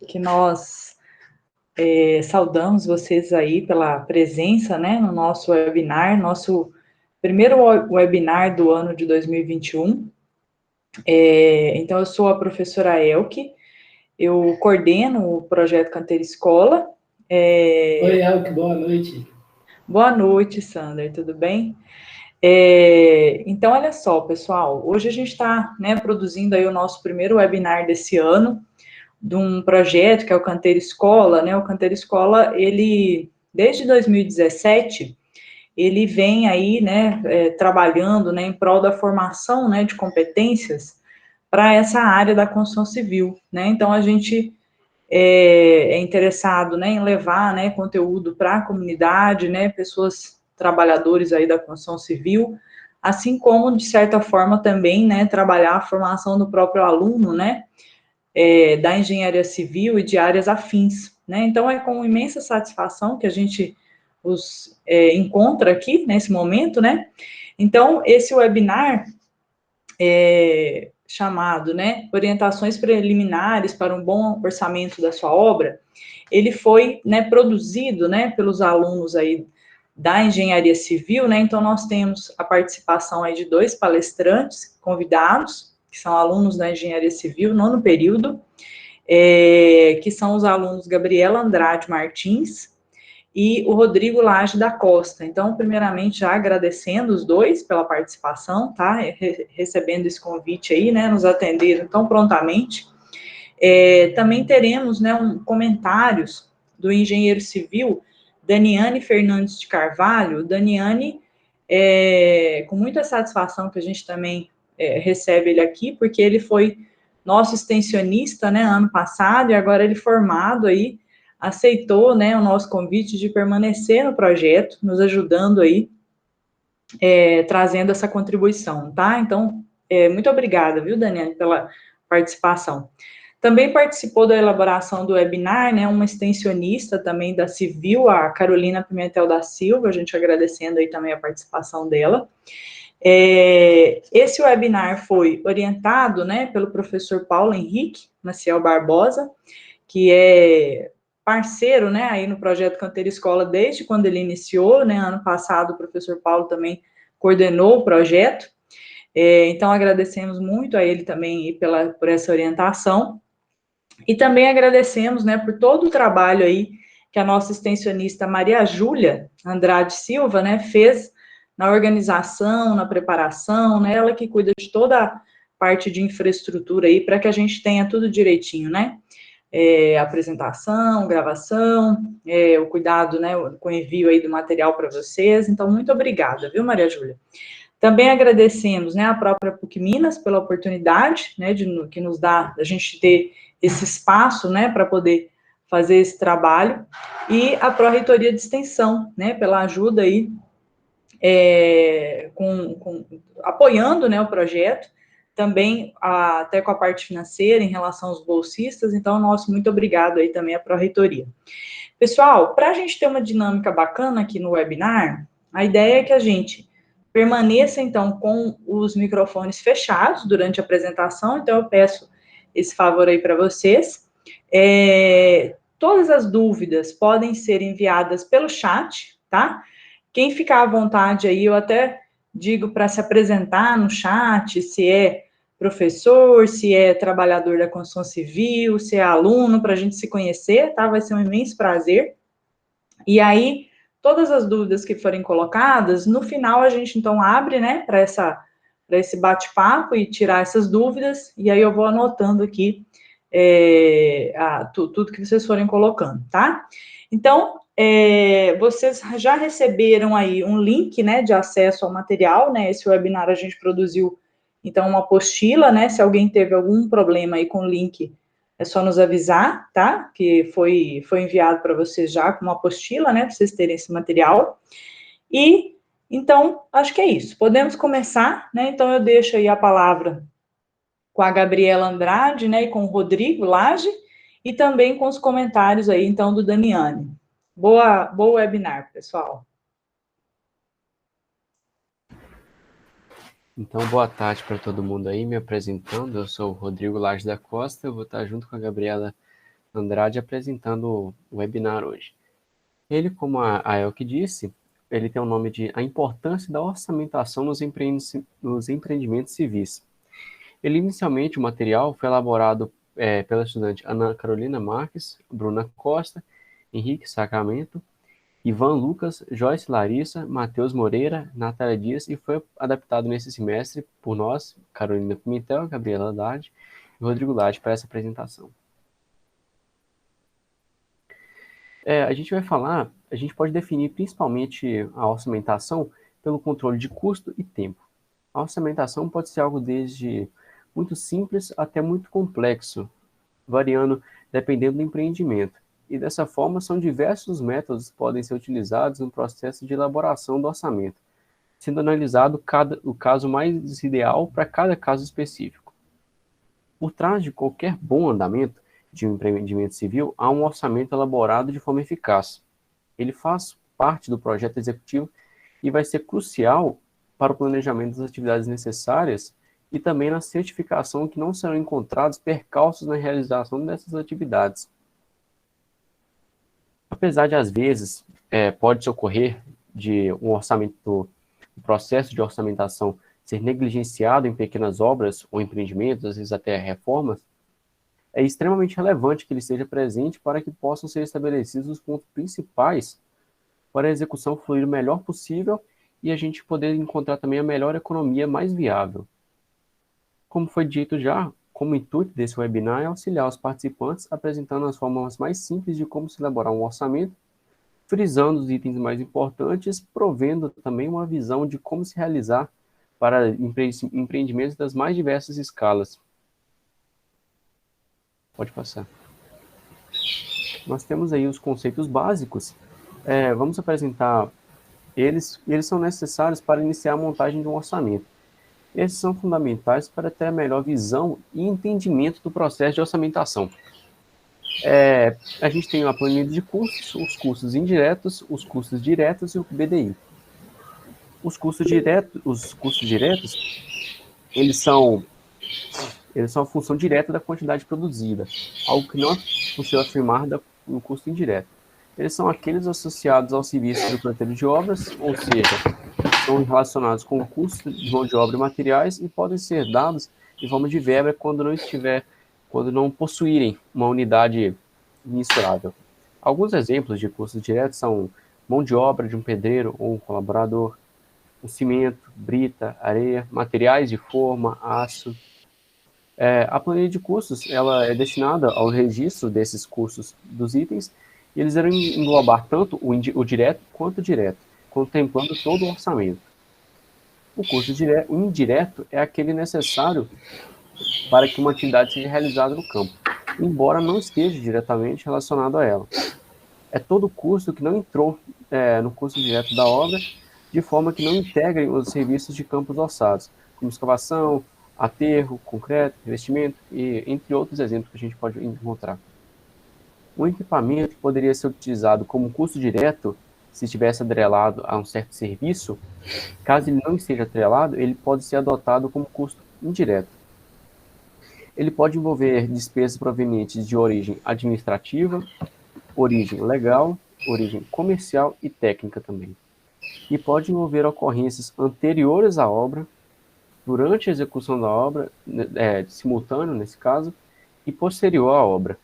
que nós saudamos vocês aí pela presença, né, no nosso webinar, nosso primeiro webinar do ano de 2021. Então, eu sou a professora Elke, eu coordeno o projeto Canteira Escola. Oi, Elke, boa noite. Boa noite, Sander, tudo bem? Então, olha só, pessoal, hoje a gente está, né, produzindo aí o nosso primeiro webinar desse ano, de um projeto que é o Canteira Escola, né? O Canteira Escola, ele, desde 2017, ele vem aí, né, trabalhando, né, em prol da formação, né, de competências para essa área da construção civil, né? Então, a gente é interessado, né, em levar, né, conteúdo para a comunidade, né, pessoas, trabalhadores aí da construção civil, assim como, de certa forma, também, né, trabalhar a formação do próprio aluno, né, da engenharia civil e de áreas afins, né? Então, é com imensa satisfação que a gente os encontra aqui, nesse momento, né? Então, esse webinar chamado, né, Orientações Preliminares para um Bom Orçamento da Sua Obra, ele foi, né, produzido, né, pelos alunos aí da engenharia civil, né? Então, nós temos a participação aí de 2 palestrantes convidados, que são alunos da engenharia civil, nono período, que são os alunos Gabriela Andrade Martins e o Rodrigo Lage da Costa. Então, primeiramente, já agradecendo os dois pela participação, tá? Recebendo esse convite aí, né? Nos atenderam tão prontamente. Também teremos, né, comentários do engenheiro civil Daniane Fernandes de Carvalho. Daniane, com muita satisfação que a gente também recebe ele aqui, porque ele foi nosso extensionista, né, ano passado, e agora ele formado aí, aceitou, né, o nosso convite de permanecer no projeto, nos ajudando aí, trazendo essa contribuição, tá? Então, muito obrigada, viu, Daniela, pela participação. Também participou da elaboração do webinar, né, uma extensionista também da Civil, a Carolina Pimentel da Silva, a gente agradecendo aí também a participação dela. Esse webinar foi orientado, né, pelo professor Paulo Henrique Maciel Barbosa, que é parceiro, né, aí no projeto Canteira Escola desde quando ele iniciou, né, ano passado o professor Paulo também coordenou o projeto, então agradecemos muito a ele também por essa orientação, e também agradecemos, né, por todo o trabalho aí que a nossa extensionista Maria Júlia Andrade Silva, né, fez na organização, na preparação, né, ela que cuida de toda a parte de infraestrutura aí, para que a gente tenha tudo direitinho, né, apresentação, gravação, o cuidado, né, com o envio aí do material para vocês, então, muito obrigada, viu, Maria Júlia? Também agradecemos, né, a própria PUC Minas pela oportunidade, né, que nos dá a gente ter esse espaço, né, para poder fazer esse trabalho, e a Pró-Reitoria de Extensão, né, pela ajuda aí, apoiando, né, o projeto, também até com a parte financeira em relação aos bolsistas, então, nosso muito obrigado aí também à Pró-Reitoria. Pessoal, para a gente ter uma dinâmica bacana aqui no webinar, a ideia é que a gente permaneça, então, com os microfones fechados durante a apresentação, então eu peço esse favor aí para vocês. Todas as dúvidas podem ser enviadas pelo chat, tá? Quem ficar à vontade aí, eu até digo para se apresentar no chat, se é professor, se é trabalhador da construção civil, se é aluno, para a gente se conhecer, tá? Vai ser um imenso prazer. E aí, todas as dúvidas que forem colocadas, no final a gente então abre, né, para esse bate-papo e tirar essas dúvidas, e aí eu vou anotando aqui tudo que vocês forem colocando, tá? Então, vocês já receberam aí um link, né, de acesso ao material, né, esse webinar a gente produziu, então, uma apostila, né, se alguém teve algum problema aí com o link, é só nos avisar, tá, que foi enviado para vocês já com uma apostila, né, para vocês terem esse material, e, então, acho que é isso, podemos começar, né, então eu deixo aí a palavra com a Gabriela Andrade, né, e com o Rodrigo Lage, e também com os comentários aí, então, do Daniane. Boa webinar, pessoal. Então, boa tarde para todo mundo aí, me apresentando, eu sou o Rodrigo Lage da Costa, eu vou estar junto com a Gabriela Andrade apresentando o webinar hoje. Ele, como a Elke disse, ele tem o nome de A Importância da Orçamentação nos Empreendimentos Civis. Ele, inicialmente, o material foi elaborado pela estudante Ana Carolina Marques, Bruna Costa, Henrique Sacramento, Ivan Lucas, Joyce Larissa, Matheus Moreira, Natália Dias, e foi adaptado nesse semestre por nós, Carolina Pimentel, Gabriela Haddad e Rodrigo Lade, para essa apresentação. A gente pode definir principalmente a orçamentação pelo controle de custo e tempo. A orçamentação pode ser algo desde muito simples até muito complexo, variando dependendo do empreendimento. E dessa forma, são diversos métodos que podem ser utilizados no processo de elaboração do orçamento, sendo analisado o caso mais ideal para cada caso específico. Por trás de qualquer bom andamento de um empreendimento civil, há um orçamento elaborado de forma eficaz. Ele faz parte do projeto executivo e vai ser crucial para o planejamento das atividades necessárias e também na certificação que não serão encontrados percalços na realização dessas atividades. Apesar de, às vezes, pode ocorrer de um processo de orçamentação ser negligenciado em pequenas obras ou empreendimentos, às vezes até reformas, é extremamente relevante que ele esteja presente para que possam ser estabelecidos os pontos principais para a execução fluir o melhor possível e a gente poder encontrar também a melhor economia mais viável. Como foi dito já, como intuito desse webinar é auxiliar os participantes apresentando as formas mais simples de como se elaborar um orçamento, frisando os itens mais importantes, provendo também uma visão de como se realizar para empreendimentos das mais diversas escalas. Pode passar. Nós temos aí os conceitos básicos. Vamos apresentar eles. Eles são necessários para iniciar a montagem de um orçamento. Esses são fundamentais para ter a melhor visão e entendimento do processo de orçamentação. A gente tem a planilha de custos, os custos indiretos, os custos diretos e o BDI. Os custos diretos, eles são a função direta da quantidade produzida, algo que não é possível afirmar no custo indireto. Eles são aqueles associados ao serviço do canteiro de obras, ou seja, são relacionados com o custo de mão de obra e materiais e podem ser dados em forma de verba quando não possuírem uma unidade mensurável. Alguns exemplos de custos diretos são mão de obra de um pedreiro ou um colaborador, o cimento, brita, areia, materiais de forma, aço. A planilha de custos ela é destinada ao registro desses custos dos itens e eles irão englobar tanto o direto quanto o direto, contemplando todo o orçamento. O custo indireto é aquele necessário para que uma atividade seja realizada no campo, embora não esteja diretamente relacionado a ela. É todo custo que não entrou no custo direto da obra, de forma que não integrem os serviços de campos orçados, como escavação, aterro, concreto, revestimento, e entre outros exemplos que a gente pode encontrar. Um equipamento poderia ser utilizado como custo direto se estivesse atrelado a um certo serviço. Caso ele não esteja atrelado, ele pode ser adotado como custo indireto. Ele pode envolver despesas provenientes de origem administrativa, origem legal, origem comercial e técnica também. E pode envolver ocorrências anteriores à obra, durante a execução da obra, simultâneo nesse caso, e posterior à obra.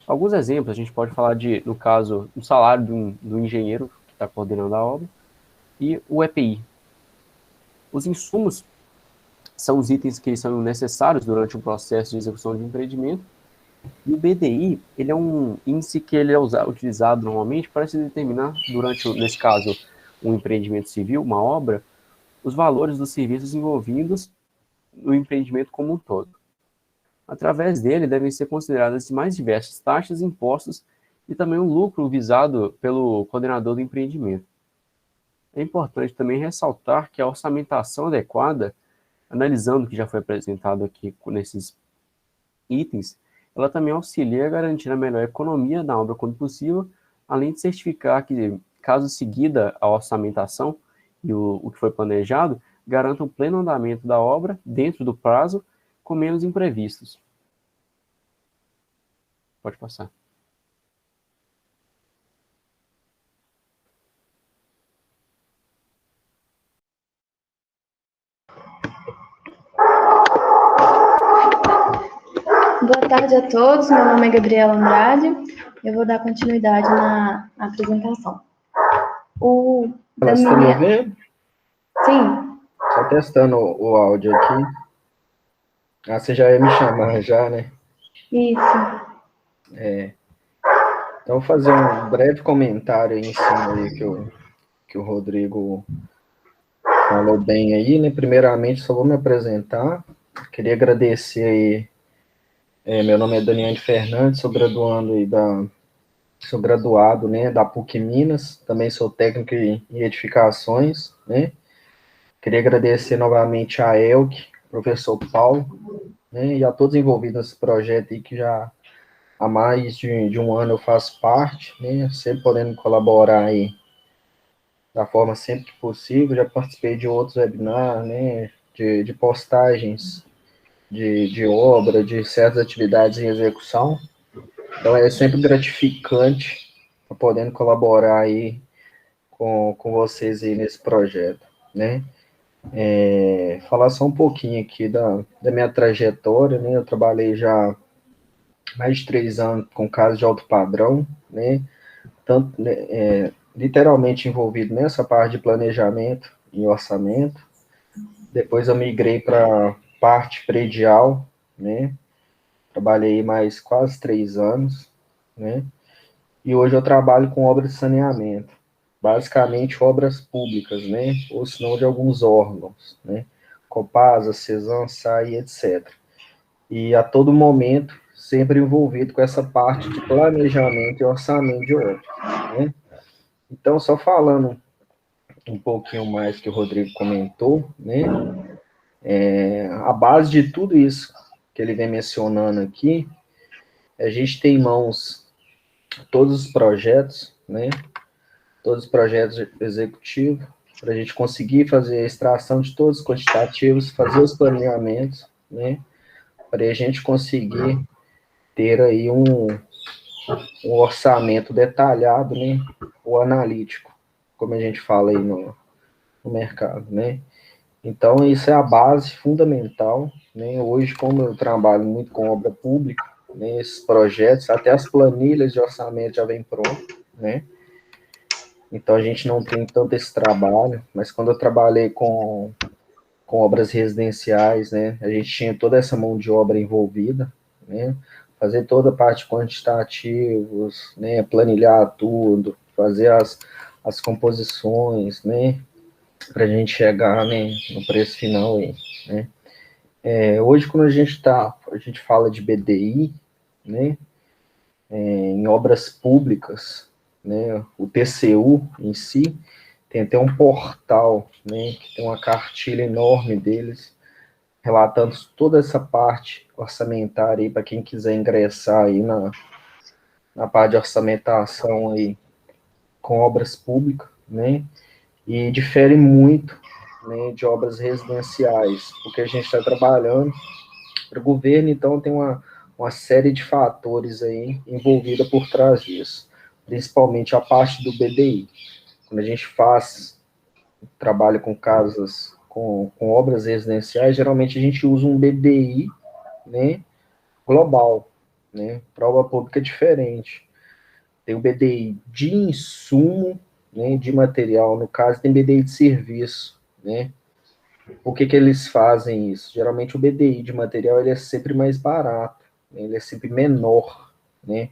Alguns exemplos, a gente pode falar no caso, o salário do engenheiro que está coordenando a obra e o EPI. Os insumos são os itens que são necessários durante o processo de execução de empreendimento. E o BDI, ele é um índice que ele é utilizado normalmente para se determinar, nesse caso, um empreendimento civil, uma obra, os valores dos serviços envolvidos no empreendimento como um todo. Através dele, devem ser consideradas as mais diversas taxas, impostos e também o lucro visado pelo coordenador do empreendimento. É importante também ressaltar que a orçamentação adequada, analisando o que já foi apresentado aqui nesses itens, ela também auxilia a garantir a melhor economia da obra quando possível, além de certificar que, caso seguida a orçamentação e o que foi planejado, garanta o pleno andamento da obra dentro do prazo, com menos imprevistos. Pode passar. tarde a todos. Meu nome é Gabriela Andrade. Eu vou dar continuidade na apresentação. Ela está me ouvindo? Sim. Só testando o áudio aqui. Ah, você já ia me chamar já, né? Isso. Então, vou fazer um breve comentário aí em cima aí que o Rodrigo falou bem aí, né? Primeiramente, só vou me apresentar. Queria agradecer aí. Meu nome é Daniel Fernandes, sou graduado, né, da PUC Minas, também sou técnico em edificações, né? Queria agradecer novamente a Elke, professor Paulo, né, e a todos envolvidos nesse projeto aí, que já há mais de um ano eu faço parte, né, sempre podendo colaborar aí da forma sempre que possível. Já participei de outros webinars, né, de postagens de obra, de certas atividades em execução. Então é sempre gratificante podendo colaborar aí com vocês aí nesse projeto, né? Falar só um pouquinho aqui da minha trajetória, né? Eu trabalhei já mais de 3 anos com casos de alto padrão, né? Tanto, literalmente envolvido nessa parte de planejamento e orçamento. Depois eu migrei para parte predial, né? Trabalhei mais quase 3 anos, né? E hoje eu trabalho com obras de saneamento, basicamente obras públicas, né? Ou se não de alguns órgãos, né? Copasa, Cesan, SAI, etc. E a todo momento sempre envolvido com essa parte de planejamento e orçamento de obra, né? Então, só falando um pouquinho mais que o Rodrigo comentou, né? A base de tudo isso que ele vem mencionando aqui, a gente tem em mãos todos os projetos, né? Todos os projetos executivos, para a gente conseguir fazer a extração de todos os quantitativos, fazer os planeamentos, né? Para a gente conseguir ter aí um orçamento detalhado, né? O analítico, como a gente fala aí no mercado, né? Então, isso é a base fundamental, né? Hoje, como eu trabalho muito com obra pública, né, esses projetos, até as planilhas de orçamento já vêm pronto, né? Então, a gente não tem tanto esse trabalho, mas quando eu trabalhei com obras residenciais, né, a gente tinha toda essa mão de obra envolvida, né? Fazer toda a parte quantitativos, né, planilhar tudo, fazer as composições, né, para a gente chegar, né, no preço final aí, né. Hoje, quando a gente fala de BDI, né, em obras públicas, né, o TCU em si, tem até um portal, né, que tem uma cartilha enorme deles, relatando toda essa parte orçamentária aí, para quem quiser ingressar aí na parte de orçamentação aí, com obras públicas, né, e difere muito, né, de obras residenciais, porque a gente está trabalhando para o governo, então tem uma série de fatores aí envolvida por trás disso, principalmente a parte do BDI. Quando a gente faz trabalho com casas, com obras residenciais, geralmente a gente usa um BDI, né, global, né, para obra pública é diferente. Tem o BDI de insumo, né, de material, no caso tem BDI de serviço, né. Por que eles fazem isso? Geralmente o BDI de material ele é sempre mais barato, né, ele é sempre menor, né,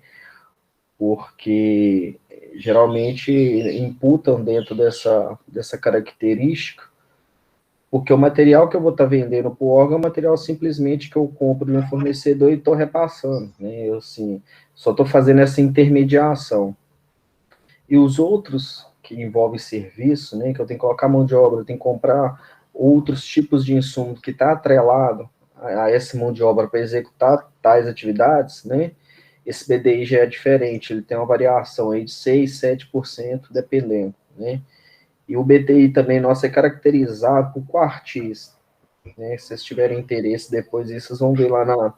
porque geralmente imputam dentro dessa característica, porque o material que eu vou estar vendendo para o órgão é um material simplesmente que eu compro de um fornecedor e estou repassando, né, eu assim, só estou fazendo essa intermediação. E os outros que envolvem serviço, né, que eu tenho que colocar mão de obra, eu tenho que comprar outros tipos de insumo que está atrelado a essa mão de obra para executar tais atividades, né, esse BDI já é diferente, ele tem uma variação aí de 6, 7%, dependendo, né, e o BDI também, nosso, é caracterizado por quartis, né, se vocês tiverem interesse depois disso, vocês vão ver lá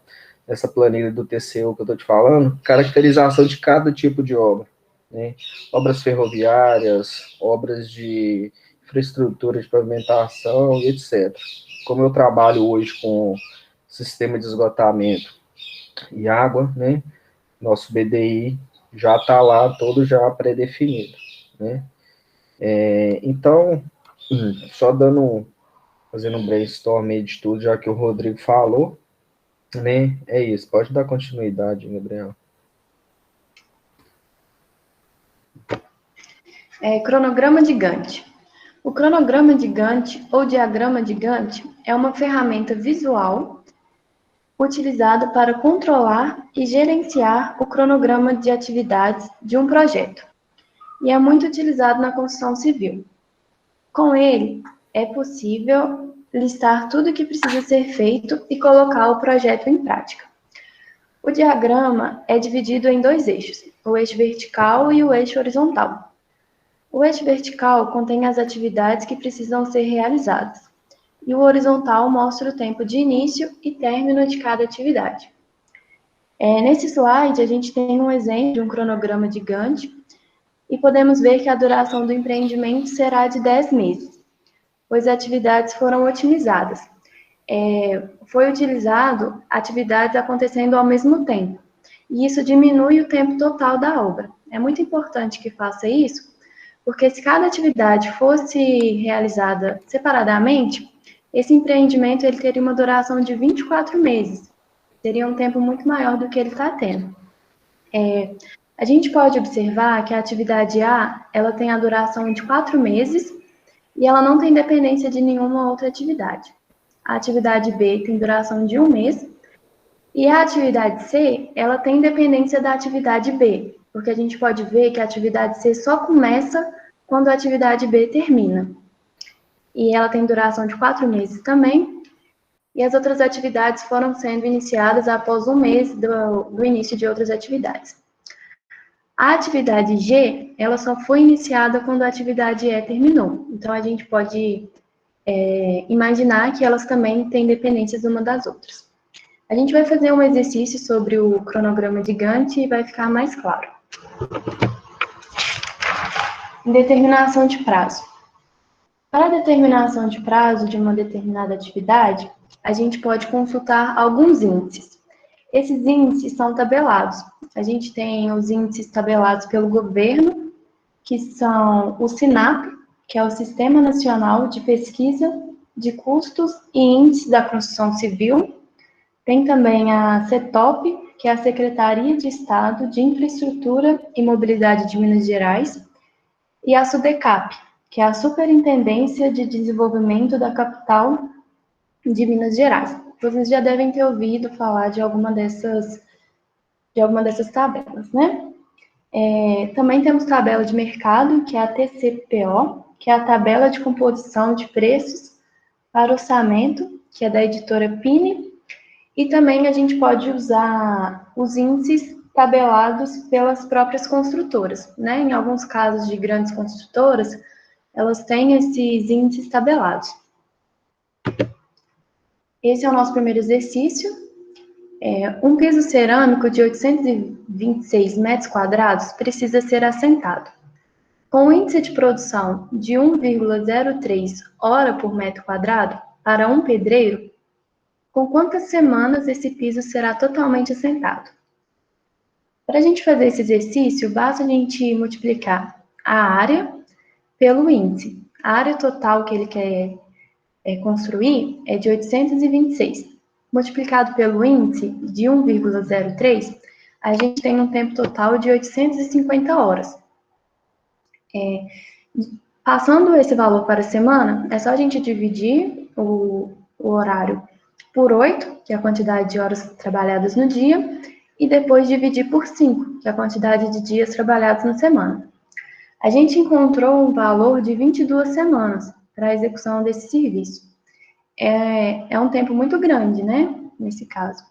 nessa planilha do TCU que eu estou te falando, caracterização de cada tipo de obra, né, obras ferroviárias, obras de infraestrutura de pavimentação, etc. Como eu trabalho hoje com sistema de esgotamento e água, né? Nosso BDI já está lá todo já pré-definido, né? Então, só fazendo um brainstorm aí de tudo, já que o Rodrigo falou, né? É isso, pode dar continuidade, Gabriel. Cronograma de Gantt. O cronograma de Gantt, ou diagrama de Gantt, é uma ferramenta visual utilizada para controlar e gerenciar o cronograma de atividades de um projeto, e é muito utilizado na construção civil. Com ele, é possível listar tudo o que precisa ser feito e colocar o projeto em prática. O diagrama é dividido em dois eixos, o eixo vertical e o eixo horizontal. O eixo vertical contém as atividades que precisam ser realizadas, e o horizontal mostra o tempo de início e término de cada atividade. Nesse slide, a gente tem um exemplo de um cronograma de Gantt, e podemos ver que a duração do empreendimento será de 10 meses, pois as atividades foram otimizadas. Foi utilizado atividades acontecendo ao mesmo tempo, e isso diminui o tempo total da obra. É muito importante que faça isso, porque se cada atividade fosse realizada separadamente, esse empreendimento ele teria uma duração de 24 meses. Seria um tempo muito maior do que ele está tendo. A gente pode observar que a atividade A, ela tem a duração de 4 meses e ela não tem dependência de nenhuma outra atividade. A atividade B tem duração de 1 mês e a atividade C, ela tem dependência da atividade B, porque a gente pode ver que a atividade C só começa quando a atividade B termina. E ela tem duração de 4 meses também, e as outras atividades foram sendo iniciadas após 1 mês do início de outras atividades. A atividade G, ela só foi iniciada quando a atividade E terminou. Então, a gente pode imaginar que elas também têm dependências uma das outras. A gente vai fazer um exercício sobre o cronograma de Gantt e vai ficar mais claro. Determinação de prazo. Para a determinação de prazo de uma determinada atividade, a gente pode consultar alguns índices. Esses índices são tabelados. A gente tem os índices tabelados pelo governo, que são o SINAP, que é o Sistema Nacional de Pesquisa de Custos e Índices da Construção Civil. Tem também a CETOP, que é a Secretaria de Estado de Infraestrutura e Mobilidade de Minas Gerais, e a SUDECAP, que é a Superintendência de Desenvolvimento da Capital de Minas Gerais. Vocês já devem ter ouvido falar de alguma dessas tabelas, né? Também temos tabela de mercado, que é a TCPO, que é a tabela de composição de preços para orçamento, que é da editora Pini, e também a gente pode usar os índices tabelados pelas próprias construtoras, né? Em alguns casos de grandes construtoras, elas têm esses índices tabelados. Esse é o nosso primeiro exercício. Um piso cerâmico de 826 metros quadrados precisa ser assentado. Com o índice de produção de 1,03 hora por metro quadrado para um pedreiro, com quantas semanas esse piso será totalmente assentado? Para a gente fazer esse exercício, basta a gente multiplicar a área pelo índice. A área total que ele quer construir é de 826. Multiplicado pelo índice de 1,03, a gente tem um tempo total de 850 horas. Passando esse valor para a semana, é só a gente dividir o horário por 8, que é a quantidade de horas trabalhadas no dia, e depois dividir por 5, que é a quantidade de dias trabalhados na semana. A gente encontrou um valor de 22 semanas para a execução desse serviço. É um tempo muito grande, né, nesse caso.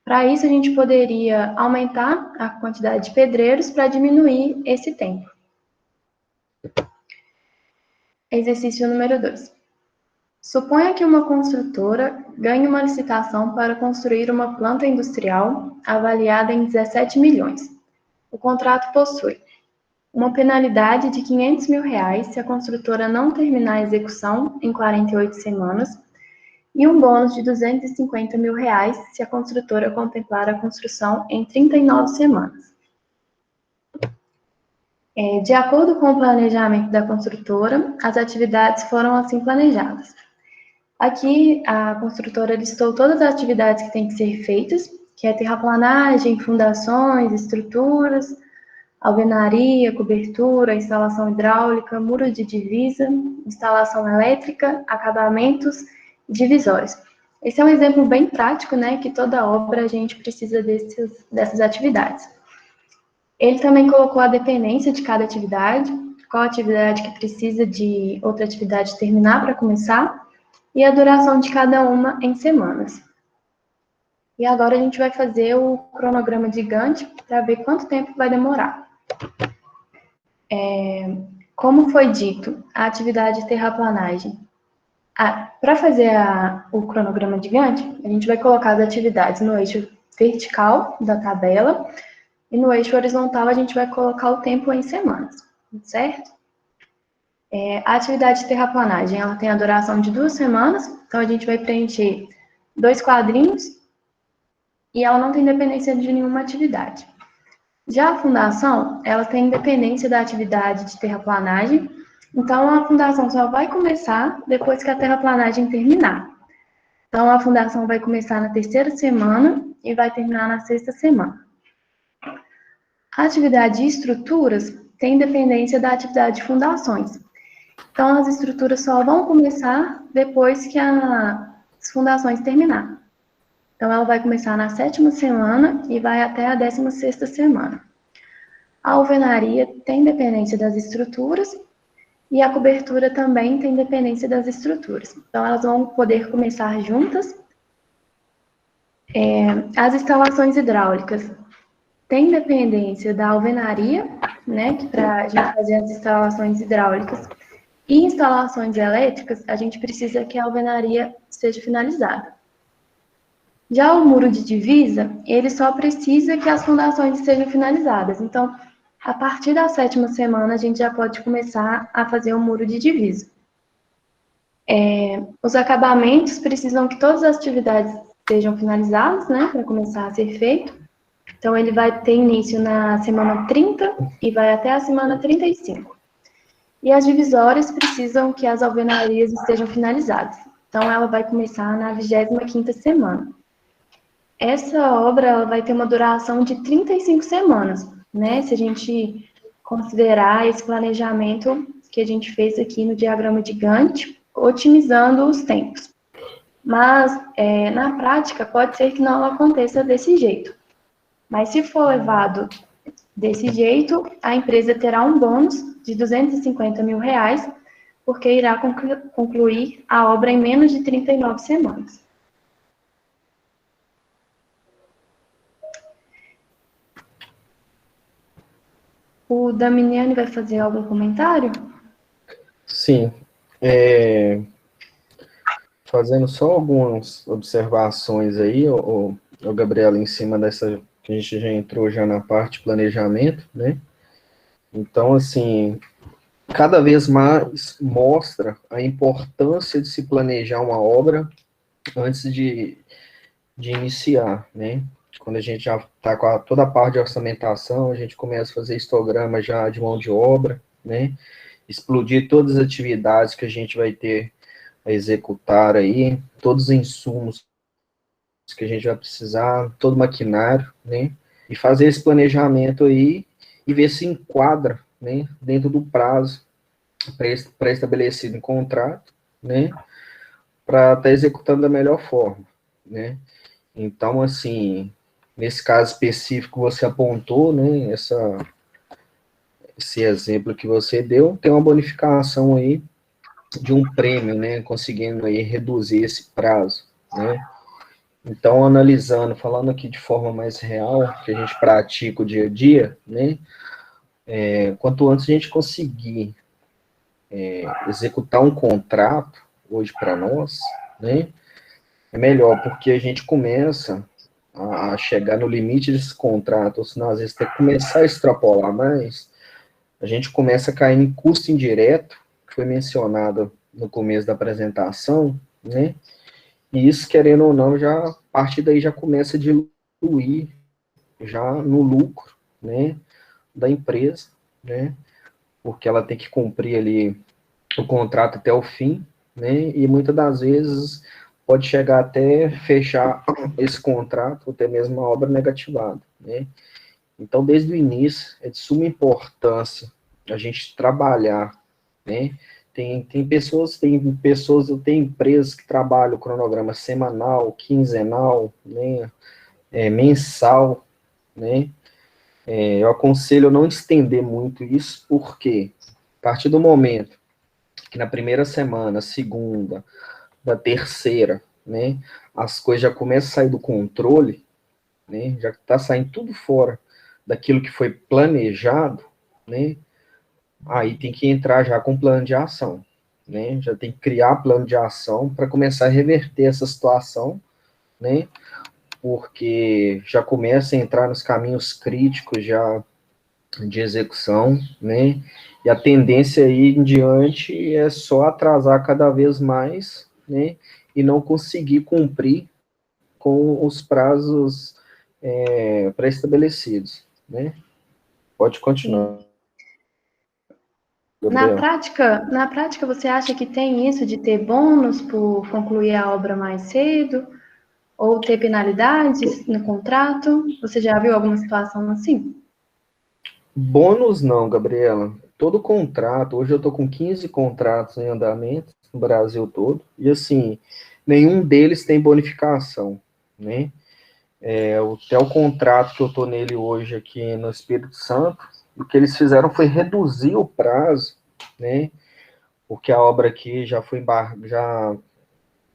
Para isso, a gente poderia aumentar a quantidade de pedreiros para diminuir esse tempo. Exercício número 2. Suponha que uma construtora ganhe uma licitação para construir uma planta industrial avaliada em 17 milhões. O contrato possui uma penalidade de R$500 mil se a construtora não terminar a execução em 48 semanas e um bônus de R$ 250 mil se a construtora contemplar a construção em 39 semanas. De acordo com o planejamento da construtora, as atividades foram assim planejadas. Aqui, a construtora listou todas as atividades que têm que ser feitas, que é terraplanagem, fundações, estruturas, alvenaria, cobertura, instalação hidráulica, muro de divisa, instalação elétrica, acabamentos e divisórios. Esse é um exemplo bem prático, né, que toda obra a gente precisa dessas atividades. Ele também colocou a dependência de cada atividade, qual atividade que precisa de outra atividade terminar para começar, e a duração de cada uma em semanas. E agora a gente vai fazer o cronograma de Gantt para ver quanto tempo vai demorar. Como foi dito, a atividade de terraplanagem. Para fazer o cronograma de Gantt, a gente vai colocar as atividades no eixo vertical da tabela e no eixo horizontal a gente vai colocar o tempo em semanas, certo? A atividade de terraplanagem, ela tem a duração de 2 semanas, então a gente vai preencher 2 quadrinhos e ela não tem dependência de nenhuma atividade. Já a fundação, ela tem independência da atividade de terraplanagem, então a fundação só vai começar depois que a terraplanagem terminar. Então a fundação vai começar na 3ª semana e vai terminar na 6ª semana. A atividade de estruturas tem independência da atividade de fundações. Então as estruturas só vão começar depois que as fundações terminar. Então, ela vai começar na 7ª semana e vai até a 16ª semana. A alvenaria tem dependência das estruturas e a cobertura também tem dependência das estruturas. Então, elas vão poder começar juntas. As instalações hidráulicas têm dependência da alvenaria, né, que para a gente fazer as instalações hidráulicas e instalações elétricas, a gente precisa que a alvenaria seja finalizada. Já o muro de divisa, ele só precisa que as fundações sejam finalizadas. Então, a partir da 7ª semana, a gente já pode começar a fazer o muro de divisa. Os acabamentos precisam que todas as atividades sejam finalizadas, né, para começar a ser feito. Então, ele vai ter início na semana 30 e vai até a semana 35. E as divisórias precisam que as alvenarias estejam finalizadas. Então, ela vai começar na 25ª semana. Essa obra ela vai ter uma duração de 35 semanas, né? Se a gente considerar esse planejamento que a gente fez aqui no diagrama de Gantt, otimizando os tempos. Mas, na prática, pode ser que não aconteça desse jeito. Mas se for levado desse jeito, a empresa terá um bônus de R$ 250 mil, porque irá concluir a obra em menos de 39 semanas. O Daminiani vai fazer algum comentário? Sim. Fazendo só algumas observações aí, o Gabriela, em cima dessa que a gente já entrou já na parte de planejamento, né? Então, assim, cada vez mais mostra a importância de se planejar uma obra antes de iniciar, né? Quando a gente já está com toda a parte de orçamentação, a gente começa a fazer histograma já de mão de obra, né? Explodir todas as atividades que a gente vai ter a executar aí, todos os insumos que a gente vai precisar, todo o maquinário, né? E fazer esse planejamento aí e ver se enquadra, né? Dentro do prazo pré-estabelecido em contrato, né? Para estar executando da melhor forma, né? Então, assim, nesse caso específico você apontou, né, esse exemplo que você deu, tem uma bonificação aí de um prêmio, né, conseguindo aí reduzir esse prazo, né. Então, analisando, falando aqui de forma mais real, que a gente pratica o dia a dia, né, quanto antes a gente conseguir executar um contrato, hoje para nós, né, é melhor, porque a gente começa a chegar no limite desse contrato, ou senão às vezes tem que começar a extrapolar mais, a gente começa a cair em custo indireto, que foi mencionado no começo da apresentação, né? E isso, querendo ou não, já, a partir daí já começa a diluir já no lucro, né, da empresa, né, porque ela tem que cumprir ali o contrato até o fim, né, e muitas das vezes pode chegar até fechar esse contrato, ou até mesmo a obra negativada, né. Então, desde o início, é de suma importância a gente trabalhar, né. Tem empresas que trabalham o cronograma semanal, quinzenal, né, mensal, né. Eu aconselho não estender muito isso, porque a partir do momento que na primeira semana, segunda, da terceira, né, as coisas já começam a sair do controle, né, já está saindo tudo fora daquilo que foi planejado, né, aí tem que entrar já com plano de ação, né, já tem que criar plano de ação para começar a reverter essa situação, né, porque já começa a entrar nos caminhos críticos já de execução, né, e a tendência aí em diante é só atrasar cada vez mais, né, e não conseguir cumprir com os prazos pré-estabelecidos, né. Pode continuar, Sim. Gabriel. Na prática, você acha que tem isso de ter bônus por concluir a obra mais cedo? Ou ter penalidades no contrato? Você já viu alguma situação assim? Bônus não, Gabriela. Todo contrato, hoje eu estou com 15 contratos em andamento no Brasil todo, e assim, nenhum deles tem bonificação, né. Até o contrato que eu estou nele hoje aqui no Espírito Santo, o que eles fizeram foi reduzir o prazo, né, porque a obra aqui já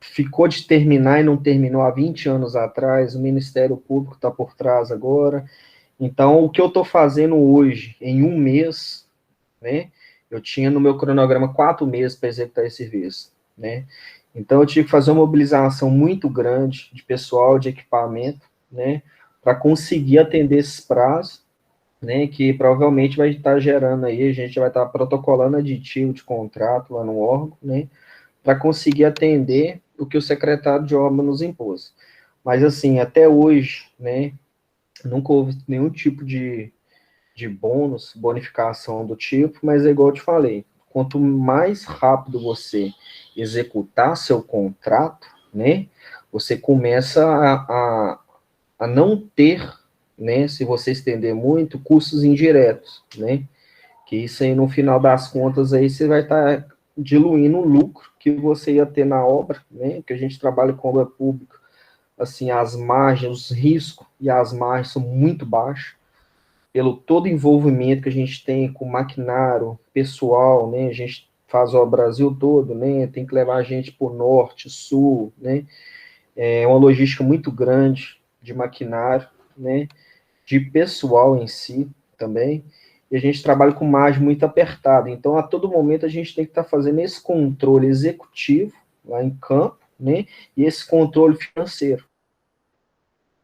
ficou de terminar e não terminou há 20 anos atrás, o Ministério Público está por trás agora. Então, o que eu estou fazendo hoje, em um mês, né, eu tinha no meu cronograma 4 meses para executar esse serviço, né. Então, eu tive que fazer uma mobilização muito grande de pessoal, de equipamento, né, para conseguir atender esses prazos, né, que provavelmente vai estar gerando aí, a gente vai estar protocolando aditivo de contrato lá no órgão, né, para conseguir atender o que o secretário de obra nos impôs. Mas, assim, até hoje, né, nunca houve nenhum tipo de bônus, bonificação do tipo, mas é igual eu te falei, quanto mais rápido você executar seu contrato, né, você começa a não ter, né, se você estender muito, custos indiretos, né, que isso aí no final das contas aí você vai estar diluindo o lucro que você ia ter na obra, né, que a gente trabalha com obra pública, assim, as margens, os riscos e as margens são muito baixos, pelo todo envolvimento que a gente tem com maquinário, pessoal, né, a gente faz o Brasil todo, né, tem que levar a gente para o norte, sul, né, é uma logística muito grande de maquinário, né, de pessoal em si também, e a gente trabalha com margem muito apertada, então a todo momento a gente tem que estar fazendo esse controle executivo lá em campo, né, e esse controle financeiro,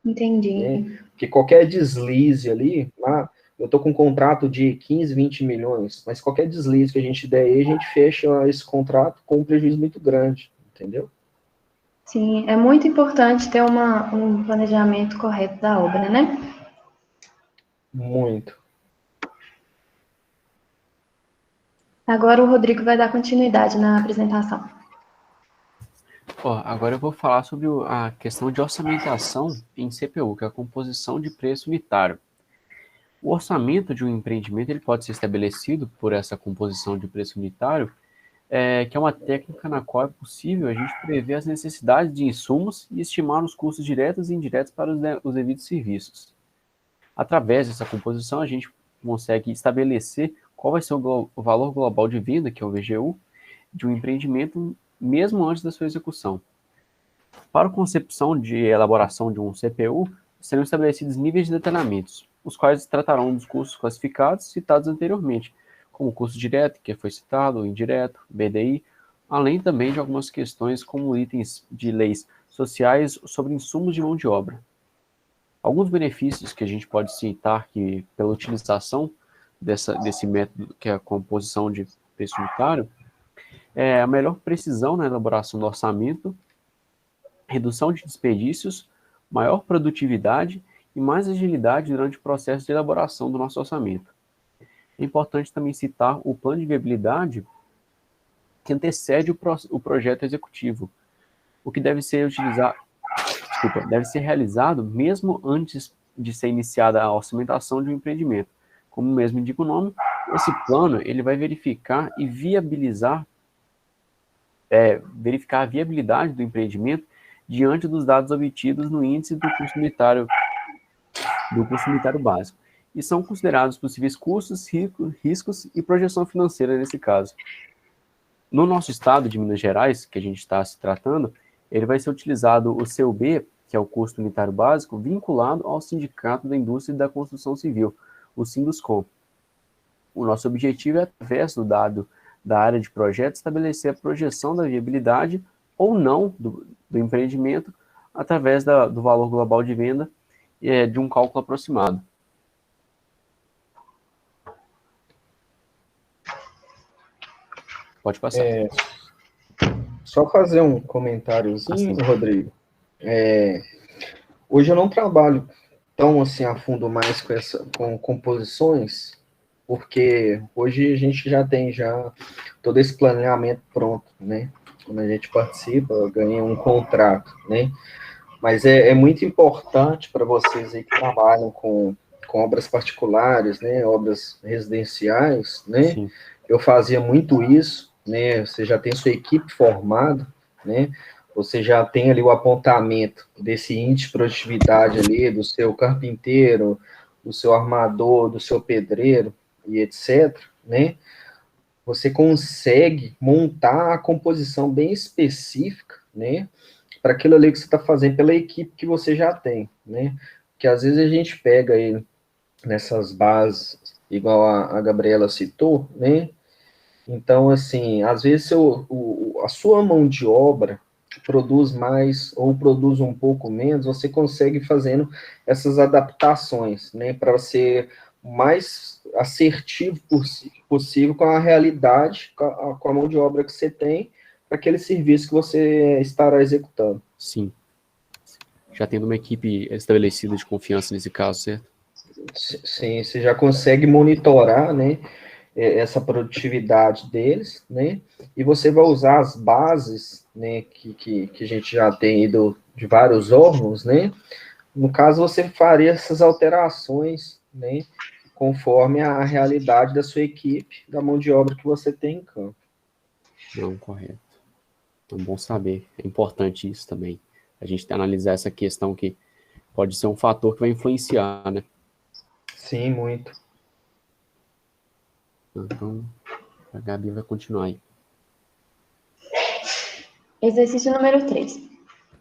Entendi. né, porque qualquer deslize ali, eu estou com um contrato de 15, 20 milhões, mas qualquer deslize que a gente der aí, a gente fecha esse contrato com um prejuízo muito grande, entendeu? Sim, é muito importante ter um planejamento correto da obra, né? Muito. Agora o Rodrigo vai dar continuidade na apresentação. Agora eu vou falar sobre a questão de orçamentação em CPU, que é a composição de preço unitário. O orçamento de um empreendimento ele pode ser estabelecido por essa composição de preço unitário, que é uma técnica na qual é possível a gente prever as necessidades de insumos e estimar os custos diretos e indiretos para os devidos serviços. Através dessa composição, a gente consegue estabelecer qual vai ser o valor global de venda, que é o VGU, de um empreendimento, mesmo antes da sua execução. Para a concepção de elaboração de um CPU, serão estabelecidos níveis de detalhamentos, os quais tratarão dos custos classificados citados anteriormente, como o custo direto, que foi citado, o indireto, BDI, além também de algumas questões como itens de leis sociais sobre insumos de mão de obra. Alguns benefícios que a gente pode citar que, pela utilização desse método, que é a composição de preço unitário, é a melhor precisão na elaboração do orçamento, redução de desperdícios, maior produtividade e mais agilidade durante o processo de elaboração do nosso orçamento. É importante também citar o plano de viabilidade que antecede o projeto executivo, o que deve ser realizado mesmo antes de ser iniciada a orçamentação de um empreendimento. Como mesmo indica o nome, esse plano ele vai verificar a viabilidade do empreendimento diante dos dados obtidos no índice do custo unitário básico, e são considerados possíveis custos, riscos e projeção financeira nesse caso. No nosso estado de Minas Gerais, que a gente está se tratando, ele vai ser utilizado o CUB, que é o custo unitário básico, vinculado ao Sindicato da Indústria e da Construção Civil, o Sinduscom. O nosso objetivo é, através do dado da área de projeto, estabelecer a projeção da viabilidade ou não do empreendimento através do valor global de venda de um cálculo aproximado. Pode passar. Só fazer um comentáriozinho, Rodrigo. Hoje eu não trabalho tão assim a fundo mais com composições, porque hoje a gente já tem todo esse planeamento pronto, né? Quando a gente participa, ganha um contrato, né? Mas é muito importante para vocês aí que trabalham com obras particulares, né? Obras residenciais, né? Sim. Eu fazia muito isso, né? Você já tem sua equipe formada, né? Você já tem ali o apontamento desse índice de produtividade ali, do seu carpinteiro, do seu armador, do seu pedreiro e etc., né? Você consegue montar a composição bem específica, né? Para aquilo ali que você está fazendo pela equipe que você já tem, né? Porque às vezes a gente pega aí nessas bases, igual a Gabriela citou, né? Então, assim, às vezes a sua mão de obra produz mais ou produz um pouco menos, você consegue fazendo essas adaptações, né, para ser o mais assertivo possível com a realidade, com a mão de obra que você tem, para aquele serviço que você estará executando. Sim. Já tendo uma equipe estabelecida de confiança nesse caso, certo? Sim, você já consegue monitorar, né, essa produtividade deles, né, e você vai usar as bases, né, que a gente já tem ido de vários órgãos, né, no caso você faria essas alterações, né, conforme a realidade da sua equipe, da mão de obra que você tem em campo. Não, correto. É bom saber, é importante isso também, a gente analisar essa questão que pode ser um fator que vai influenciar, né? Sim, muito. Então, a Gabi vai continuar aí. Exercício número 3.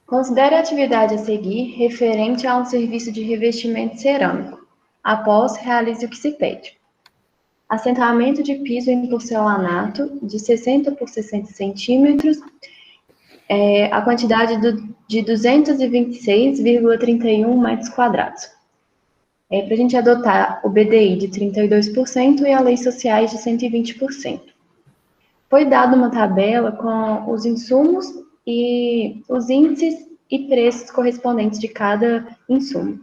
Considere a atividade a seguir referente a um serviço de revestimento cerâmico. Após, realize o que se pede. Assentamento de piso em porcelanato de 60 por 60 centímetros, a quantidade de 226,31 metros quadrados. Para a gente adotar o BDI de 32% e a Lei Sociais de 120%. Foi dada uma tabela com os insumos e os índices e preços correspondentes de cada insumo.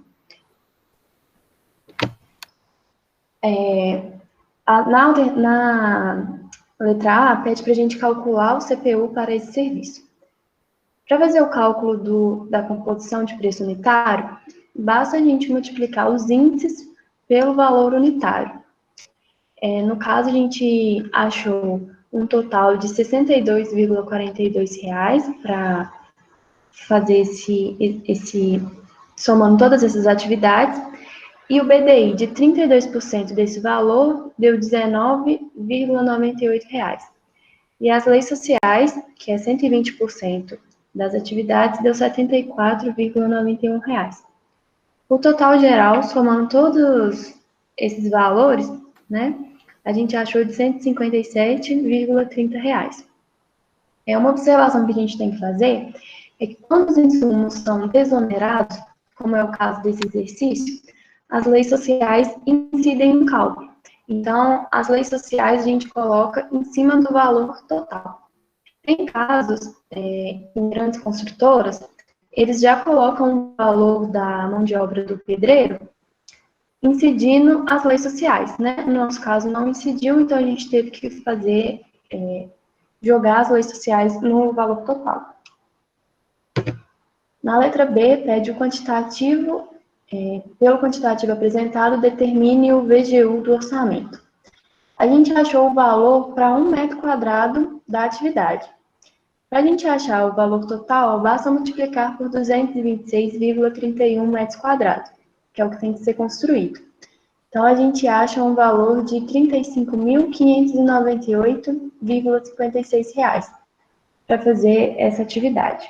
Na letra A, pede para a gente calcular o CPU para esse serviço. Para fazer o cálculo da composição de preço unitário, basta a gente multiplicar os índices pelo valor unitário. No caso, a gente achou um total de R$ 62,42 para fazer somando todas essas atividades, e o BDI de 32% desse valor deu R$ 19,98. E as leis sociais, que é 120% das atividades, deu R$ 74,91. O total geral, somando todos esses valores, né, a gente achou de R$ 157,30. Uma observação que a gente tem que fazer é que quando os insumos são desonerados, como é o caso desse exercício, as leis sociais incidem no cálculo. Então, as leis sociais a gente coloca em cima do valor total. Tem casos, em grandes construtoras, eles já colocam o valor da mão de obra do pedreiro incidindo as leis sociais, né? No nosso caso, não incidiu, então a gente teve que fazer, jogar as leis sociais no valor total. Na letra B, pede o quantitativo, pelo quantitativo apresentado, determine o VGU do orçamento. A gente achou o valor para 1 metro quadrado da atividade. Para a gente achar o valor total, basta multiplicar por 226,31 metros quadrados, que é o que tem que ser construído. Então, a gente acha um valor de R$ 35.598,56 para fazer essa atividade.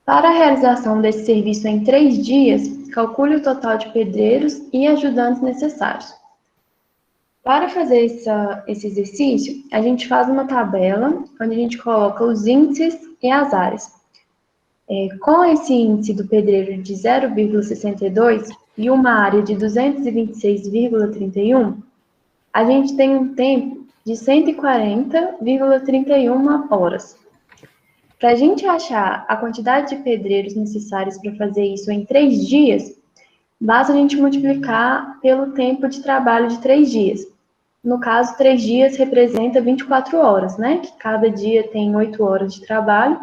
Para a realização desse serviço em 3 dias, calcule o total de pedreiros e ajudantes necessários. Para fazer esse exercício, a gente faz uma tabela onde a gente coloca os índices e as áreas. Com esse índice do pedreiro de 0,62 e uma área de 226,31, a gente tem um tempo de 140,31 horas. Para a gente achar a quantidade de pedreiros necessários para fazer isso em 3 dias, basta a gente multiplicar pelo tempo de trabalho de 3 dias. No caso, 3 dias representa 24 horas, né? Que cada dia tem 8 horas de trabalho.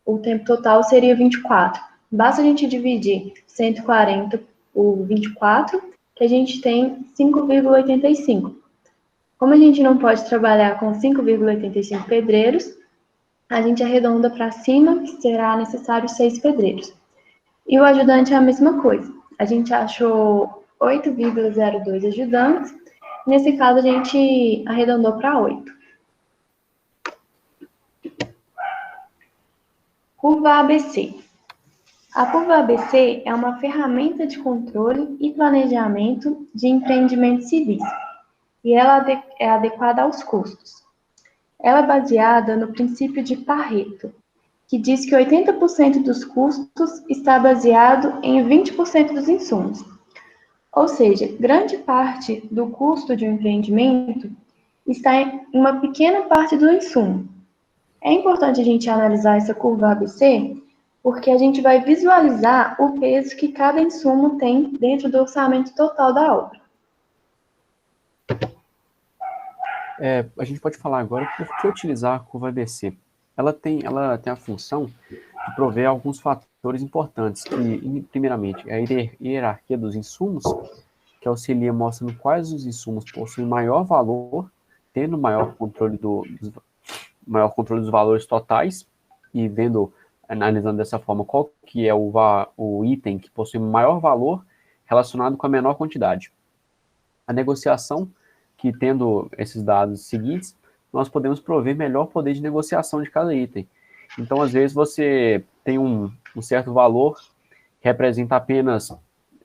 O tempo total seria 24. Basta a gente dividir 140 por 24, que a gente tem 5,85. Como a gente não pode trabalhar com 5,85 pedreiros, a gente arredonda para cima, que será necessário 6 pedreiros. E o ajudante é a mesma coisa. A gente achou 8,02 ajudantes. Nesse caso, a gente arredondou para 8. Curva ABC. A curva ABC é uma ferramenta de controle e planejamento de empreendimentos civis, e ela é adequada aos custos. Ela é baseada no princípio de Pareto, que diz que 80% dos custos está baseado em 20% dos insumos. Ou seja, grande parte do custo de um empreendimento está em uma pequena parte do insumo. É importante a gente analisar essa curva ABC, porque a gente vai visualizar o peso que cada insumo tem dentro do orçamento total da obra. A gente pode falar agora por que utilizar a curva ABC. Ela tem a função de prover alguns fatores importantes, que, primeiramente, é a hierarquia dos insumos, que auxilia mostrando quais os insumos possuem maior valor, tendo maior controle dos valores totais, e analisando dessa forma qual que é o item que possui maior valor relacionado com a menor quantidade. A negociação, que tendo esses dados seguintes, nós podemos prover melhor poder de negociação de cada item. Então, às vezes, você tem um certo valor que representa apenas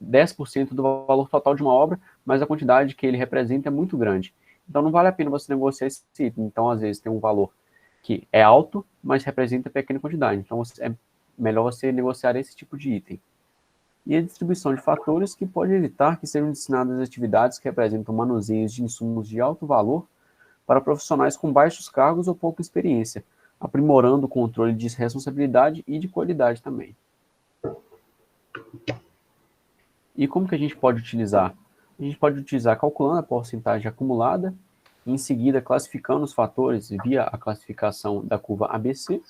10% do valor total de uma obra, mas a quantidade que ele representa é muito grande. Então, não vale a pena você negociar esse item. Então, às vezes, tem um valor que é alto, mas representa pequena quantidade. Então, é melhor você negociar esse tipo de item. E a distribuição de fatores que pode evitar que sejam destinadas atividades que representam manuseios de insumos de alto valor para profissionais com baixos cargos ou pouca experiência, aprimorando o controle de responsabilidade e de qualidade também. E como que a gente pode utilizar? A gente pode utilizar calculando a porcentagem acumulada, e em seguida classificando os fatores via a classificação da curva ABC.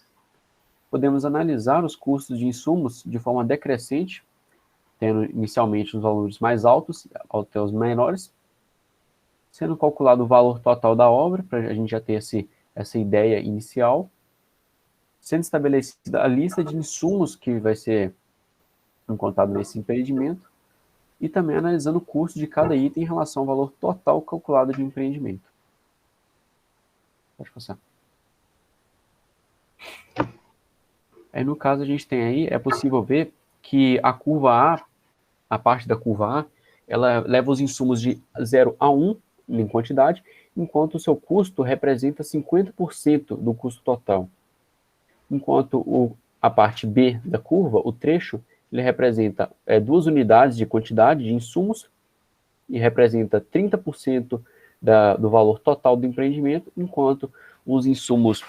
Podemos analisar os custos de insumos de forma decrescente, tendo inicialmente os valores mais altos até os menores, sendo calculado o valor total da obra, para a gente já ter essa ideia inicial, sendo estabelecida a lista de insumos que vai ser encontrado nesse empreendimento, e também analisando o custo de cada item em relação ao valor total calculado de empreendimento. Pode passar. Aí, no caso, a gente tem aí, é possível ver que a curva a parte da curva A, ela leva os insumos de 0 a 1 em quantidade, enquanto o seu custo representa 50% do custo total. Enquanto a parte B da curva, o trecho, ele representa 2 unidades de quantidade de insumos e representa 30% do valor total do empreendimento, enquanto os insumos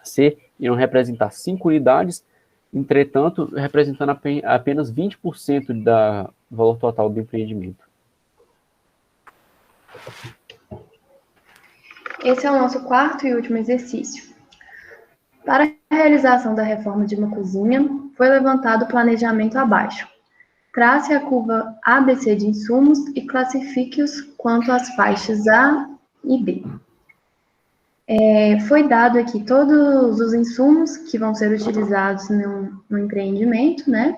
C irão representar 5 unidades, entretanto, representando apenas 20% do valor total do empreendimento. Esse é o nosso quarto e último exercício. Para a realização da reforma de uma cozinha, foi levantado o planejamento abaixo. Trace a curva ABC de insumos e classifique-os quanto às faixas A e B. Foi dado aqui todos os insumos que vão ser utilizados no empreendimento, né?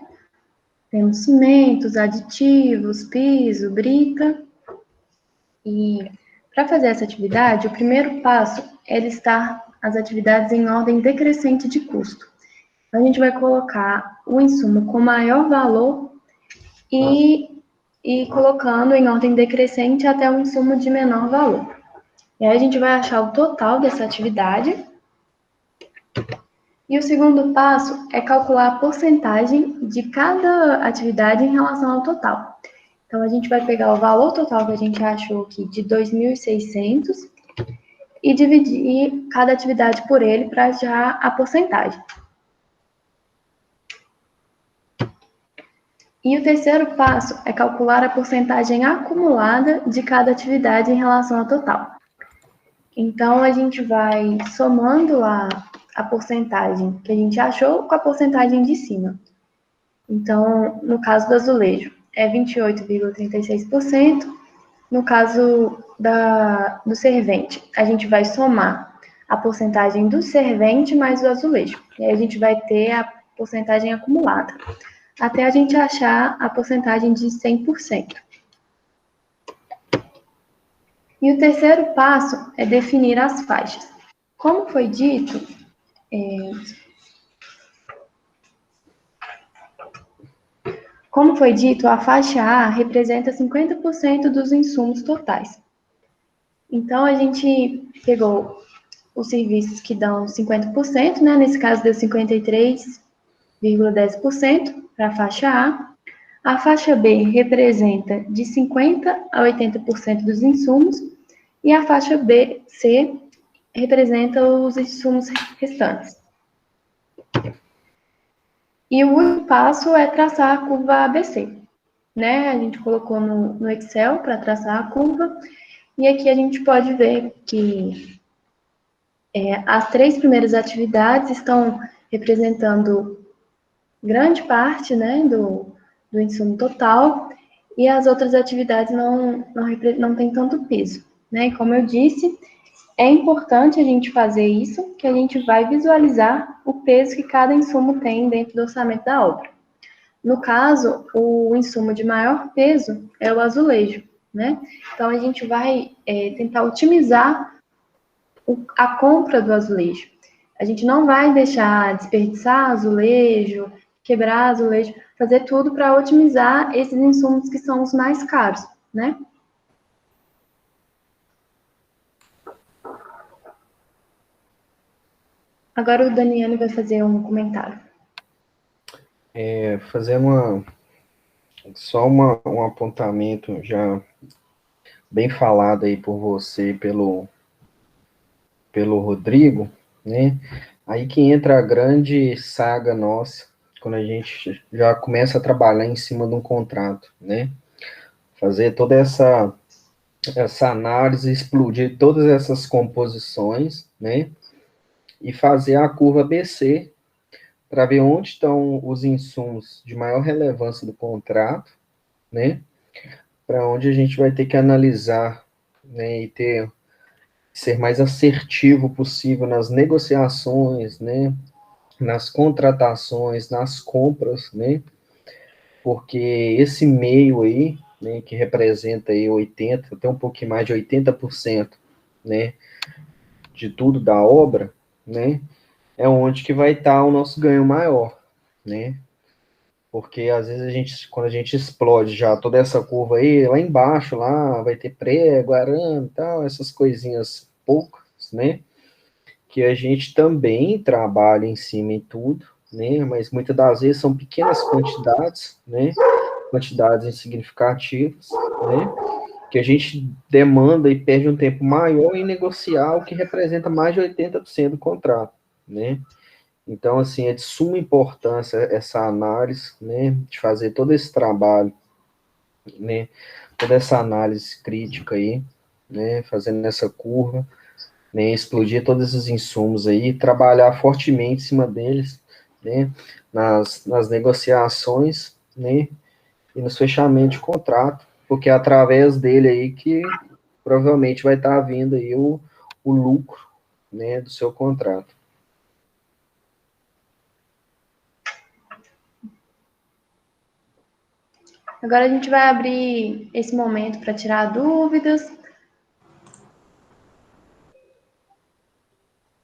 Temos cimentos, aditivos, piso, brita. E para fazer essa atividade, o primeiro passo é listar as atividades em ordem decrescente de custo. Então, a gente vai colocar o insumo com maior valor e colocando em ordem decrescente até o insumo de menor valor. E aí a gente vai achar o total dessa atividade. E o segundo passo é calcular a porcentagem de cada atividade em relação ao total. Então, a gente vai pegar o valor total que a gente achou aqui de 2.600 e dividir cada atividade por ele para achar a porcentagem. E o terceiro passo é calcular a porcentagem acumulada de cada atividade em relação ao total. Então, a gente vai somando lá a porcentagem que a gente achou com a porcentagem de cima. Então, no caso do azulejo, é 28,36%. No caso do servente, a gente vai somar a porcentagem do servente mais o azulejo. E aí a gente vai ter a porcentagem acumulada, até a gente achar a porcentagem de 100%. E o terceiro passo é definir as faixas. Como foi dito, a faixa A representa 50% dos insumos totais. Então, a gente pegou os serviços que dão 50%, né? Nesse caso, deu 53,10% para a faixa A. A faixa B representa de 50% a 80% dos insumos e a faixa C representa os insumos restantes. E o último passo é traçar a curva ABC, né? A gente colocou no Excel para traçar a curva, e aqui a gente pode ver que as 3 primeiras atividades estão representando grande parte, né, do insumo total, e as outras atividades não têm tanto peso, né? E como eu disse, é importante a gente fazer isso, que a gente vai visualizar o peso que cada insumo tem dentro do orçamento da obra. No caso, o insumo de maior peso é o azulejo, né? Então, a gente vai tentar otimizar a compra do azulejo. A gente não vai deixar desperdiçar azulejo, quebrar azulejo, fazer tudo para otimizar esses insumos que são os mais caros, né? Agora o Daniel vai fazer um comentário. Fazer um apontamento já bem falado aí por você, pelo Rodrigo, né? Aí que entra a grande saga nossa, quando a gente já começa a trabalhar em cima de um contrato, né? Fazer toda essa análise, explodir todas essas composições, né? E fazer a curva ABC para ver onde estão os insumos de maior relevância do contrato, né? Para onde a gente vai ter que analisar, né? E ser mais assertivo possível nas negociações, né? Nas contratações, nas compras, né? Porque esse meio aí, né, que representa aí 80%, até um pouquinho mais de 80%, né, de tudo da obra, né, é onde que vai estar o nosso ganho maior, né, porque às vezes quando a gente explode já toda essa curva aí, lá embaixo, lá vai ter prego, arame e tal, essas coisinhas poucas, né, que a gente também trabalha em cima em tudo, né, mas muitas das vezes são pequenas quantidades, né, quantidades insignificativas, né, que a gente demanda e perde um tempo maior em negociar o que representa mais de 80% do contrato, né? Então, assim, é de suma importância essa análise, né, de fazer todo esse trabalho, né, toda essa análise crítica aí, né, fazendo essa curva, né, explodir todos esses insumos aí, trabalhar fortemente em cima deles, né, nas negociações, né, e nos fechamentos de contrato, porque é através dele aí que provavelmente vai estar vindo aí o lucro, né, do seu contrato. Agora a gente vai abrir esse momento para tirar dúvidas.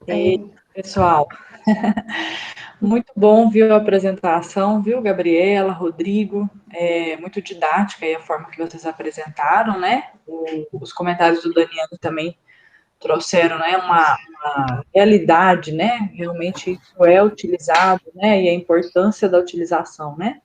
E, pessoal, muito bom, viu, a apresentação, viu, Gabriela, Rodrigo, muito didática aí a forma que vocês apresentaram, né? Os comentários do Daniel também trouxeram, né, uma realidade, né? Realmente isso é utilizado, né? E a importância da utilização, né?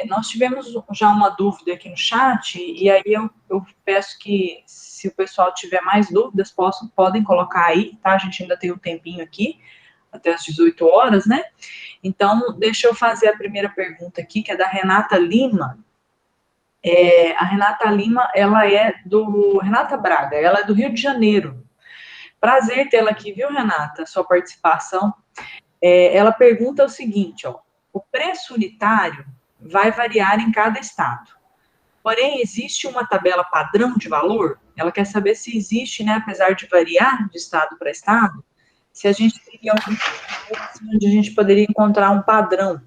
Nós tivemos já uma dúvida aqui no chat, e aí eu peço que, se o pessoal tiver mais dúvidas, podem colocar aí, tá? A gente ainda tem um tempinho aqui, até as 18 horas, né? Então, deixa eu fazer a primeira pergunta aqui, que é da Renata Lima. A Renata Lima, ela é do... Renata Braga, ela é do Rio de Janeiro. Prazer tê-la aqui, viu, Renata? Sua participação. Ela pergunta o seguinte, ó, o preço unitário vai variar em cada estado. Porém, existe uma tabela padrão de valor? Ela quer saber se existe, né, apesar de variar de estado para estado, se a gente teria algum onde a gente poderia encontrar um padrão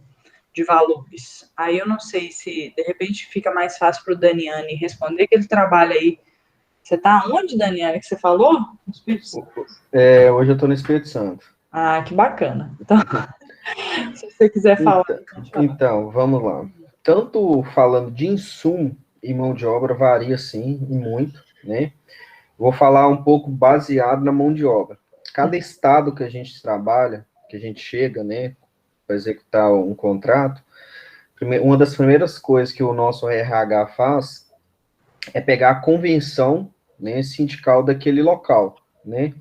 de valores. Aí eu não sei se, de repente, fica mais fácil para o Daniane responder, que ele trabalha aí. Você está onde, Daniane, que você falou? No Espírito Santo. Hoje eu estou no Espírito Santo. Ah, que bacana. Então, se você quiser falar. Então, vamos lá. Tanto falando de insumo e mão de obra, varia sim, e muito, né? Vou falar um pouco baseado na mão de obra. Cada estado que a gente trabalha, que a gente chega, né, para executar um contrato, uma das primeiras coisas que o nosso RH faz é pegar a convenção, né, sindical daquele local, né?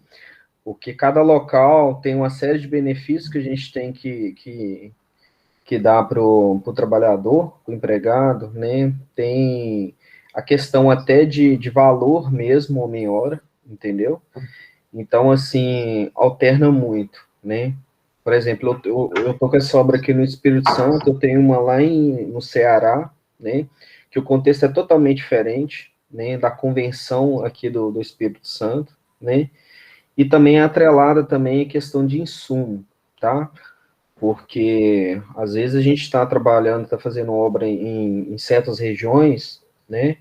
Porque cada local tem uma série de benefícios que a gente tem que dar para o trabalhador, para o empregado, né? Tem a questão até de valor mesmo, homem-hora, entendeu? Então, assim, alterna muito, né? Por exemplo, eu tô com essa obra aqui no Espírito Santo, eu tenho uma lá no Ceará, né? Que o contexto é totalmente diferente, né? Da convenção aqui do Espírito Santo, né? E também é atrelada também a questão de insumo, tá? Porque às vezes a gente está trabalhando, está fazendo obra em certas regiões, né?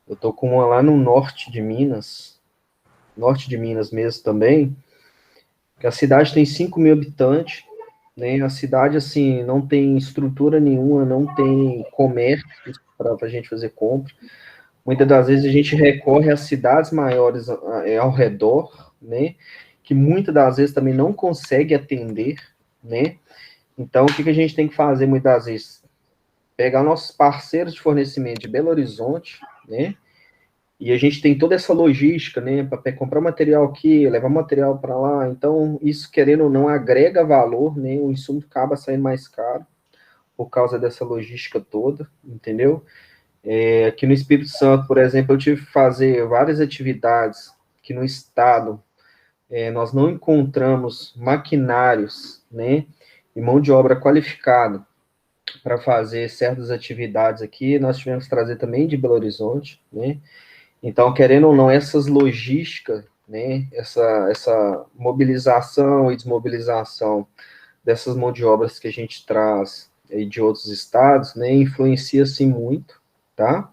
Eu tô com uma lá no norte de Minas mesmo também, que a cidade tem 5 mil habitantes, né? A cidade, assim, não tem estrutura nenhuma, não tem comércio para a gente fazer compra. Muitas das vezes a gente recorre às cidades maiores ao redor, né? Que muitas das vezes também não consegue atender, né? Então, o que a gente tem que fazer muitas das vezes? Pegar nossos parceiros de fornecimento de Belo Horizonte, né? E a gente tem toda essa logística, né, para comprar material aqui, levar material para lá. Então, isso, querendo ou não, agrega valor, né? O insumo acaba saindo mais caro por causa dessa logística toda, entendeu? Aqui no Espírito Santo, por exemplo, eu tive que fazer várias atividades que no estado nós não encontramos maquinários, né, e mão de obra qualificada para fazer certas atividades aqui. Nós tivemos que trazer também de Belo Horizonte, né? Então, querendo ou não, essas logísticas, né, essa mobilização e desmobilização dessas mão de obras que a gente traz aí de outros estados, né, influencia-se muito, tá?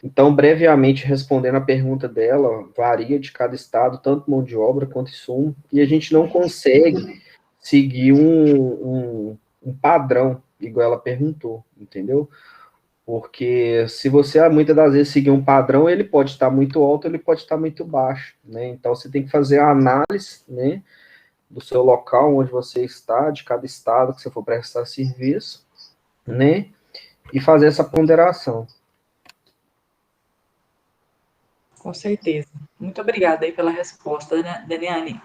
Então, brevemente respondendo a pergunta dela, varia de cada estado, tanto mão de obra quanto insumo, e a gente não consegue seguir um padrão, igual ela perguntou, entendeu? Porque se você muitas das vezes seguir um padrão, ele pode estar muito alto, ele pode estar muito baixo, né? Então você tem que fazer a análise, né, do seu local onde você está, de cada estado que você for prestar serviço, né? E fazer essa ponderação. Com certeza. Muito obrigada aí pela resposta, né, Daniane.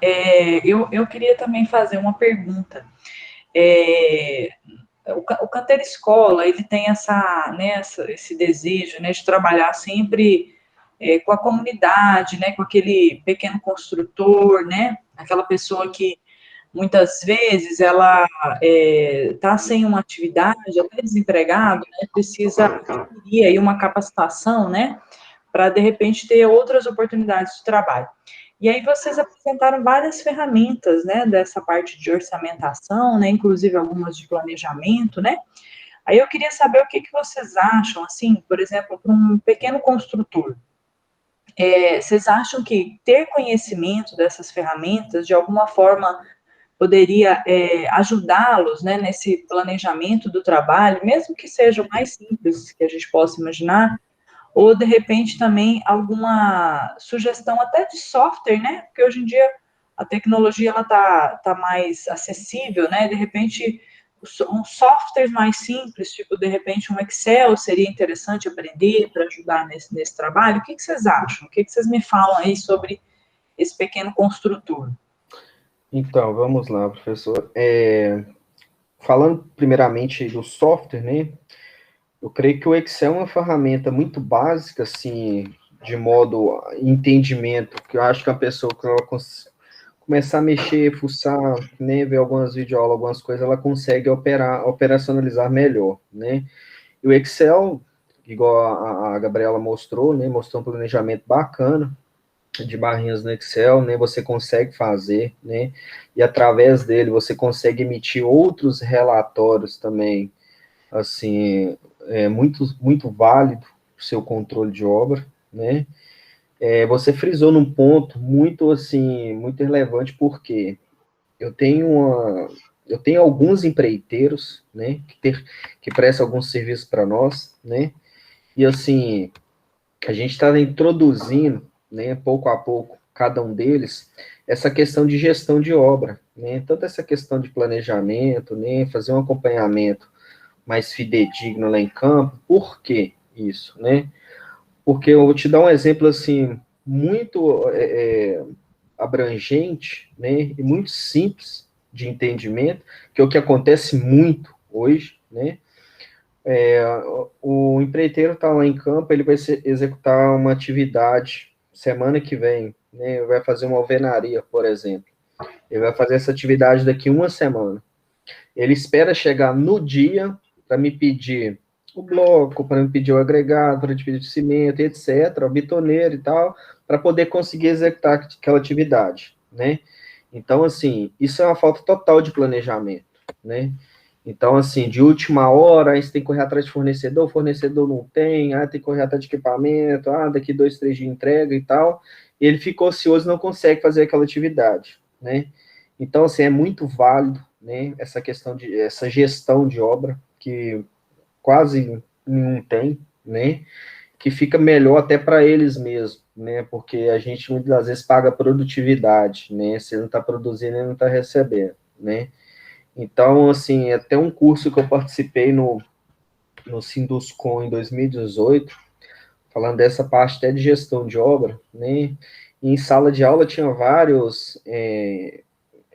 Eu queria também fazer uma pergunta. É, o Canteiro Escola, ele tem esse desejo, né, de trabalhar sempre com a comunidade, né, com aquele pequeno construtor, né, aquela pessoa que muitas vezes ela está sem uma atividade, até desempregado, né, precisa adquirir aí uma capacitação, né, para de repente ter outras oportunidades de trabalho. E aí vocês apresentaram várias ferramentas, né, dessa parte de orçamentação, né, inclusive algumas de planejamento, né? Aí eu queria saber o que que vocês acham, assim, por exemplo, para um pequeno construtor. Vocês acham que ter conhecimento dessas ferramentas, de alguma forma, poderia ajudá-los, né, nesse planejamento do trabalho, mesmo que seja o mais simples que a gente possa imaginar, ou de repente também alguma sugestão até de software, né? Porque hoje em dia a tecnologia ela tá mais acessível, né? De repente um software mais simples, tipo de repente um Excel seria interessante aprender para ajudar nesse trabalho. O que que vocês acham? O que que vocês me falam aí sobre esse pequeno construtor? Então, vamos lá, professor. Falando primeiramente do software, né? Eu creio que o Excel é uma ferramenta muito básica, assim, de modo entendimento, que eu acho que a pessoa, que ela começar a mexer, fuçar, né, ver algumas videoaulas, algumas coisas, ela consegue operacionalizar melhor, né? E o Excel, igual a Gabriela mostrou, né, mostrou um planejamento bacana de barrinhas no Excel, né, você consegue fazer, né, e através dele você consegue emitir outros relatórios também, assim, muito válido o seu controle de obra, né. Você frisou num ponto muito, assim, muito relevante, porque eu tenho alguns empreiteiros, né, que prestam alguns serviços para nós, né, e assim, a gente está introduzindo, né, pouco a pouco, cada um deles, essa questão de gestão de obra, né, tanto essa questão de planejamento, né, fazer um acompanhamento mais fidedigno lá em campo. Por que isso, né? Porque eu vou te dar um exemplo, assim, muito abrangente, né, e muito simples de entendimento, que é o que acontece muito hoje, né? O empreiteiro está lá em campo, ele vai executar uma atividade semana que vem, né? Vai fazer uma alvenaria, por exemplo. Ele vai fazer essa atividade daqui uma semana. Ele espera chegar no dia para me pedir o bloco, para me pedir o agregado, para me pedir o cimento, etc., o bitoneiro e tal, para poder conseguir executar aquela atividade, né? Então, assim, isso é uma falta total de planejamento, né? Então, assim, de última hora, aí você tem que correr atrás de fornecedor, o fornecedor não tem, tem que correr atrás de equipamento, daqui 2, 3 dias entrega e tal, e ele fica ocioso e não consegue fazer aquela atividade, né? Então, assim, é muito válido, né, essa gestão de obra, que quase nenhum tem, né, que fica melhor até para eles mesmos, né, porque a gente muitas das vezes paga produtividade, né, se ele não está produzindo, ele não está recebendo, né. Então, assim, até um curso que eu participei no Sinduscon em 2018, falando dessa parte até de gestão de obra, né, e em sala de aula tinha vários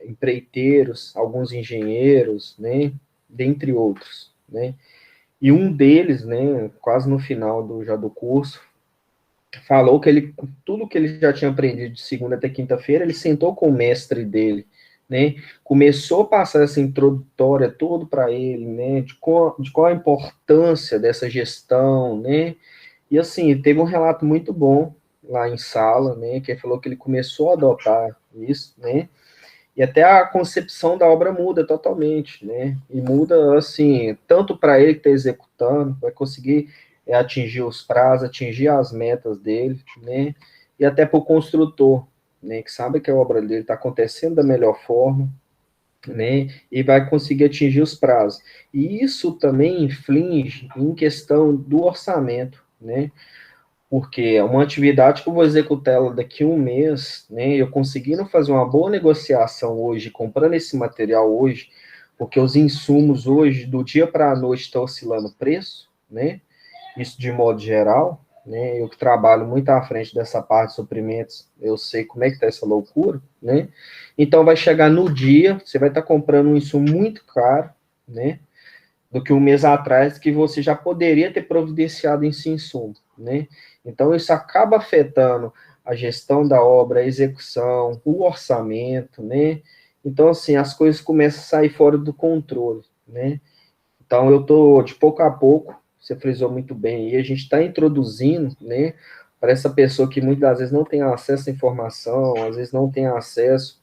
empreiteiros, alguns engenheiros, né, dentre outros, né, e um deles, né, quase no final do curso, falou que tudo que ele já tinha aprendido de segunda até quinta-feira, ele sentou com o mestre dele, né, começou a passar essa introdutória todo para ele, né, de qual a importância dessa gestão, né, e assim, teve um relato muito bom lá em sala, né, que ele falou que ele começou a adotar isso, né, e até a concepção da obra muda totalmente, né? E muda, assim, tanto para ele que está executando, vai conseguir atingir os prazos, atingir as metas dele, né? E até para o construtor, né? Que sabe que a obra dele está acontecendo da melhor forma, né? E vai conseguir atingir os prazos. E isso também inflige em questão do orçamento, né? Porque é uma atividade que eu vou executar ela daqui a um mês, né? Eu conseguindo fazer uma boa negociação hoje, comprando esse material hoje, porque os insumos hoje, do dia para a noite, estão oscilando o preço, né? Isso de modo geral, né? Eu que trabalho muito à frente dessa parte de suprimentos, eu sei como é que tá essa loucura, né? Então vai chegar no dia, você vai estar comprando um insumo muito caro, né? Do que um mês atrás, que você já poderia ter providenciado esse insumo, né? Então isso acaba afetando a gestão da obra, a execução, o orçamento, né? Então, assim, as coisas começam a sair fora do controle, né? Então, eu estou, de pouco a pouco, você frisou muito bem, e a gente está introduzindo, né, para essa pessoa que muitas das vezes não tem acesso à informação, às vezes não tem acesso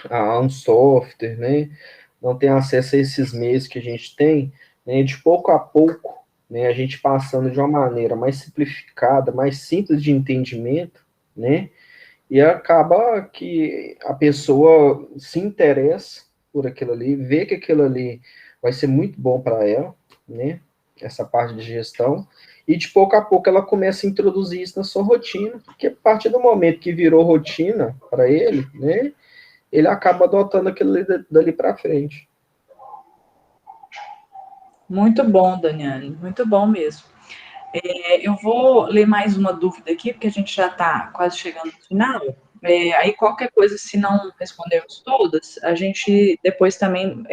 a um software, né, não tem acesso a esses meios que a gente tem, né, de pouco a pouco, né, a gente passando de uma maneira mais simplificada, mais simples de entendimento, né, e acaba que a pessoa se interessa por aquilo ali, vê que aquilo ali vai ser muito bom para ela, né? Essa parte de gestão, e de pouco a pouco ela começa a introduzir isso na sua rotina, porque a partir do momento que virou rotina para ele, né? Ele acaba adotando aquilo ali dali para frente. Muito bom, Daniane, muito bom mesmo. Eu vou ler mais uma dúvida aqui, porque a gente já está quase chegando no final. Aí qualquer coisa, se não respondermos todas, a gente depois também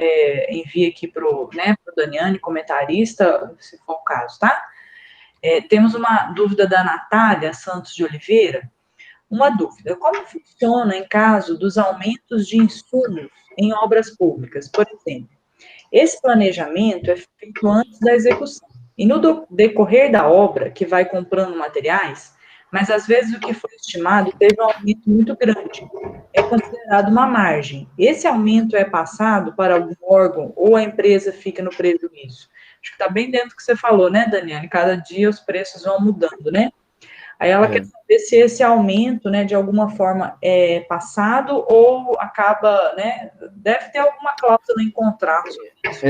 envia aqui para o Daniane, comentarista, se for o caso, tá? Temos uma dúvida da Natália Santos de Oliveira. Uma dúvida: como funciona em caso dos aumentos de insumos em obras públicas, por exemplo? Esse planejamento é feito antes da execução. E no decorrer da obra, que vai comprando materiais, mas às vezes o que foi estimado teve um aumento muito grande. É considerado uma margem. Esse aumento é passado para algum órgão ou a empresa fica no prejuízo? Acho que está bem dentro do que você falou, né, Daniane? Cada dia os preços vão mudando, né? Aí ela quer saber se esse aumento, né, de alguma forma é passado ou acaba, né, deve ter alguma cláusula em contrato sobre isso.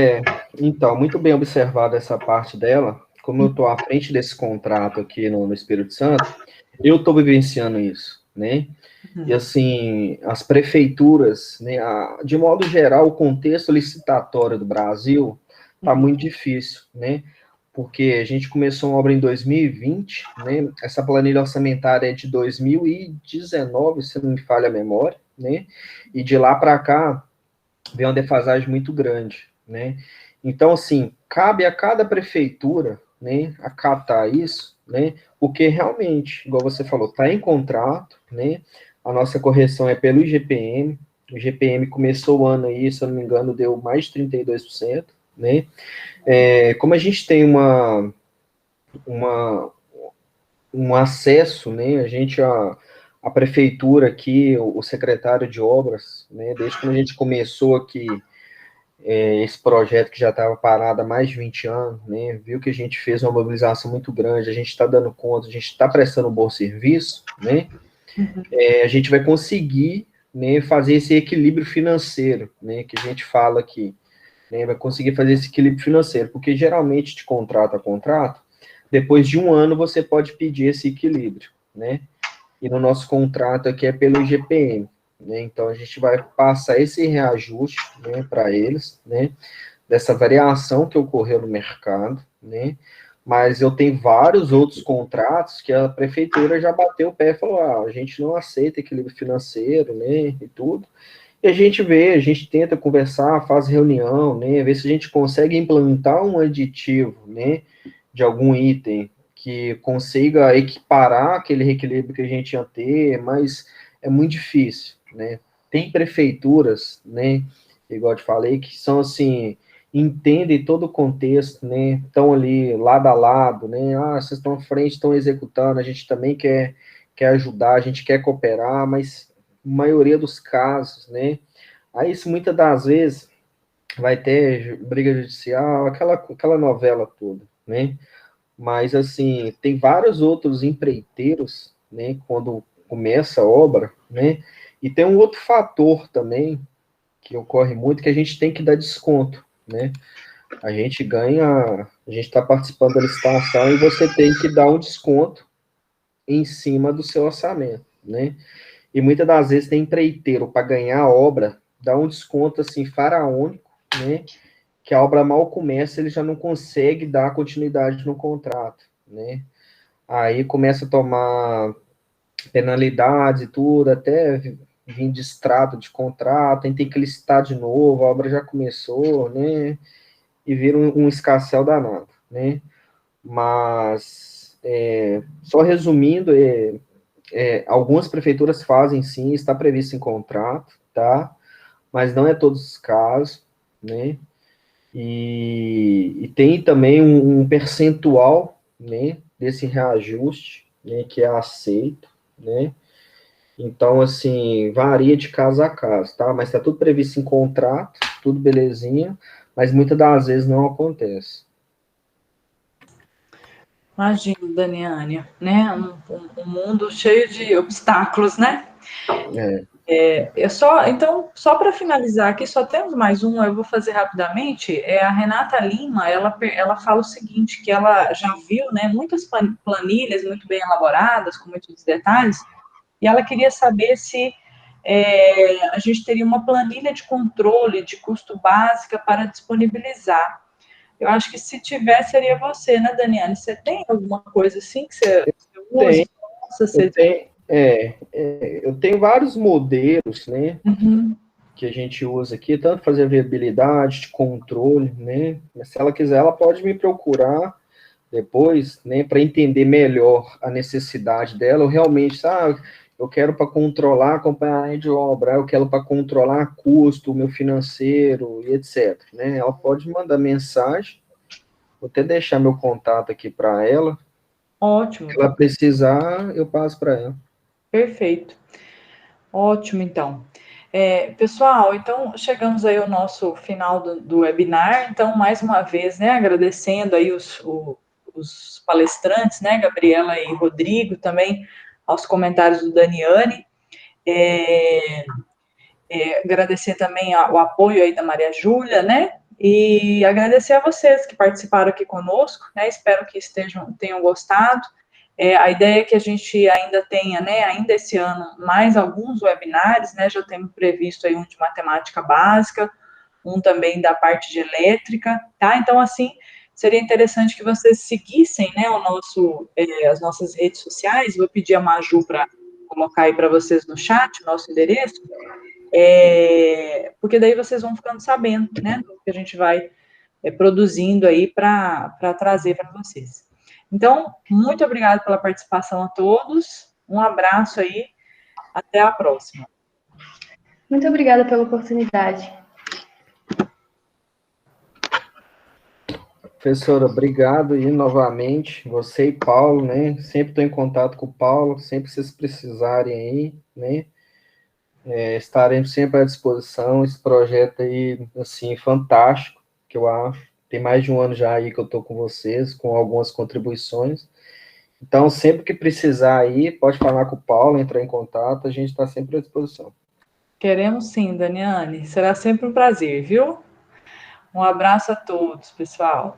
Então, muito bem observado essa parte dela. Como eu estou à frente desse contrato aqui no Espírito Santo, eu estou vivenciando isso, né? E assim, as prefeituras, né, de modo geral, o contexto licitatório do Brasil está muito difícil, né? Porque a gente começou uma obra em 2020, né? Essa planilha orçamentária é de 2019, se não me falha a memória, né? E de lá para cá vem uma defasagem muito grande, né? Então, assim, cabe a cada prefeitura, né, acatar isso, né? Porque realmente, igual você falou, está em contrato, né? A nossa correção é pelo IGPM. O IGPM começou o ano aí, se eu não me engano, deu mais de 32%, né? Como a gente tem um acesso, né? A prefeitura aqui, o secretário de obras, né? Desde quando a gente começou aqui, esse projeto que já estava parado há mais de 20 anos, né? Viu que a gente fez uma mobilização muito grande, a gente está dando conta, a gente está prestando um bom serviço, né? A gente vai conseguir, né, fazer esse equilíbrio financeiro, né, que a gente fala aqui, né, vai conseguir fazer esse equilíbrio financeiro, porque geralmente de contrato a contrato, depois de um ano você pode pedir esse equilíbrio, né? E no nosso contrato aqui é pelo IGPM, né? Então a gente vai passar esse reajuste, né, para eles, né, dessa variação que ocorreu no mercado, né? Mas eu tenho vários outros contratos que a prefeitura já bateu o pé e falou: a gente não aceita equilíbrio financeiro, né, e tudo. E a gente vê, a gente tenta conversar, faz reunião, né, ver se a gente consegue implementar um aditivo, né, de algum item que consiga equiparar aquele reequilíbrio que a gente ia ter, mas é muito difícil, né. Tem prefeituras, né, igual eu te falei, que são assim, entendem todo o contexto, né, estão ali lado a lado, né, vocês estão à frente, estão executando, a gente também quer ajudar, a gente quer cooperar, mas maioria dos casos, né? Aí isso muitas das vezes vai ter briga judicial, aquela novela toda, né? Mas assim, tem vários outros empreiteiros, né, quando começa a obra, né? E tem um outro fator também que ocorre muito que a gente tem que dar desconto, né? A gente está participando da licitação e você tem que dar um desconto em cima do seu orçamento, né? E muitas das vezes tem empreiteiro para ganhar a obra, dá um desconto assim faraônico, né? Que a obra mal começa, ele já não consegue dar continuidade no contrato, né? aí começa a tomar penalidades e tudo, até vir de extrato de contrato, aí tem que licitar de novo, a obra já começou, né, e vira um escarcéu danado, né, mas, só resumindo, algumas prefeituras fazem sim, está previsto em contrato, tá, mas não é todos os casos, né, e tem também um percentual, né, desse reajuste, né, que é aceito, né, então, assim, varia de caso a caso, tá? Mas está tudo previsto em contrato, tudo belezinha, mas muitas das vezes não acontece. Imagino, Daniane, né? Um mundo cheio de obstáculos, né? Então, só para finalizar aqui, só temos mais um, eu vou fazer rapidamente. A Renata Lima, ela fala o seguinte, que ela já viu, né, muitas planilhas muito bem elaboradas, com muitos detalhes, e ela queria saber se a gente teria uma planilha de controle de custo básica para disponibilizar. Eu acho que se tiver, seria você, né, Daniane? Você tem alguma coisa assim que você usa? Eu tenho vários modelos, né, Uhum. que a gente usa aqui, tanto fazer viabilidade, de controle, né, mas se ela quiser, ela pode me procurar depois, né, para entender melhor a necessidade dela, ou realmente, sabe, eu quero para controlar acompanhamento de obra, eu quero para controlar custo, meu financeiro e etc, né, ela pode mandar mensagem, vou até deixar meu contato aqui para ela, Ótimo, se ela precisar, eu passo para ela. perfeito. Ótimo, então. Pessoal, então chegamos aí ao nosso final do webinar. Então, mais uma vez, né, agradecendo aí os palestrantes, né, Gabriela e Rodrigo, também aos comentários do Daniane. Agradecer também o apoio aí da Maria Júlia, né? E agradecer a vocês que participaram aqui conosco, né? Espero que tenham gostado. A ideia é que a gente ainda tenha, né, ainda esse ano, mais alguns webinars, né? Já temos previsto aí um de matemática básica, um também da parte de elétrica, tá? Então, assim, seria interessante que vocês seguissem, né, as nossas redes sociais. Vou pedir a Maju para colocar aí para vocês no chat o nosso endereço. Porque daí vocês vão ficando sabendo, né, do que a gente vai produzindo aí para trazer para vocês. Então, muito obrigada pela participação a todos, um abraço aí, até a próxima. Muito obrigada pela oportunidade. Professora, obrigado aí novamente, você e Paulo, né? Sempre estou em contato com o Paulo, sempre que vocês precisarem aí, né? Estaremos sempre à disposição. Esse projeto aí, assim, fantástico, que eu acho. Tem mais de um ano já aí que eu estou com vocês, com algumas contribuições. Então, sempre que precisar aí, pode falar com o Paulo, entrar em contato, a gente está sempre à disposição. Queremos sim, Daniane. Será sempre um prazer, viu? Um abraço a todos, pessoal.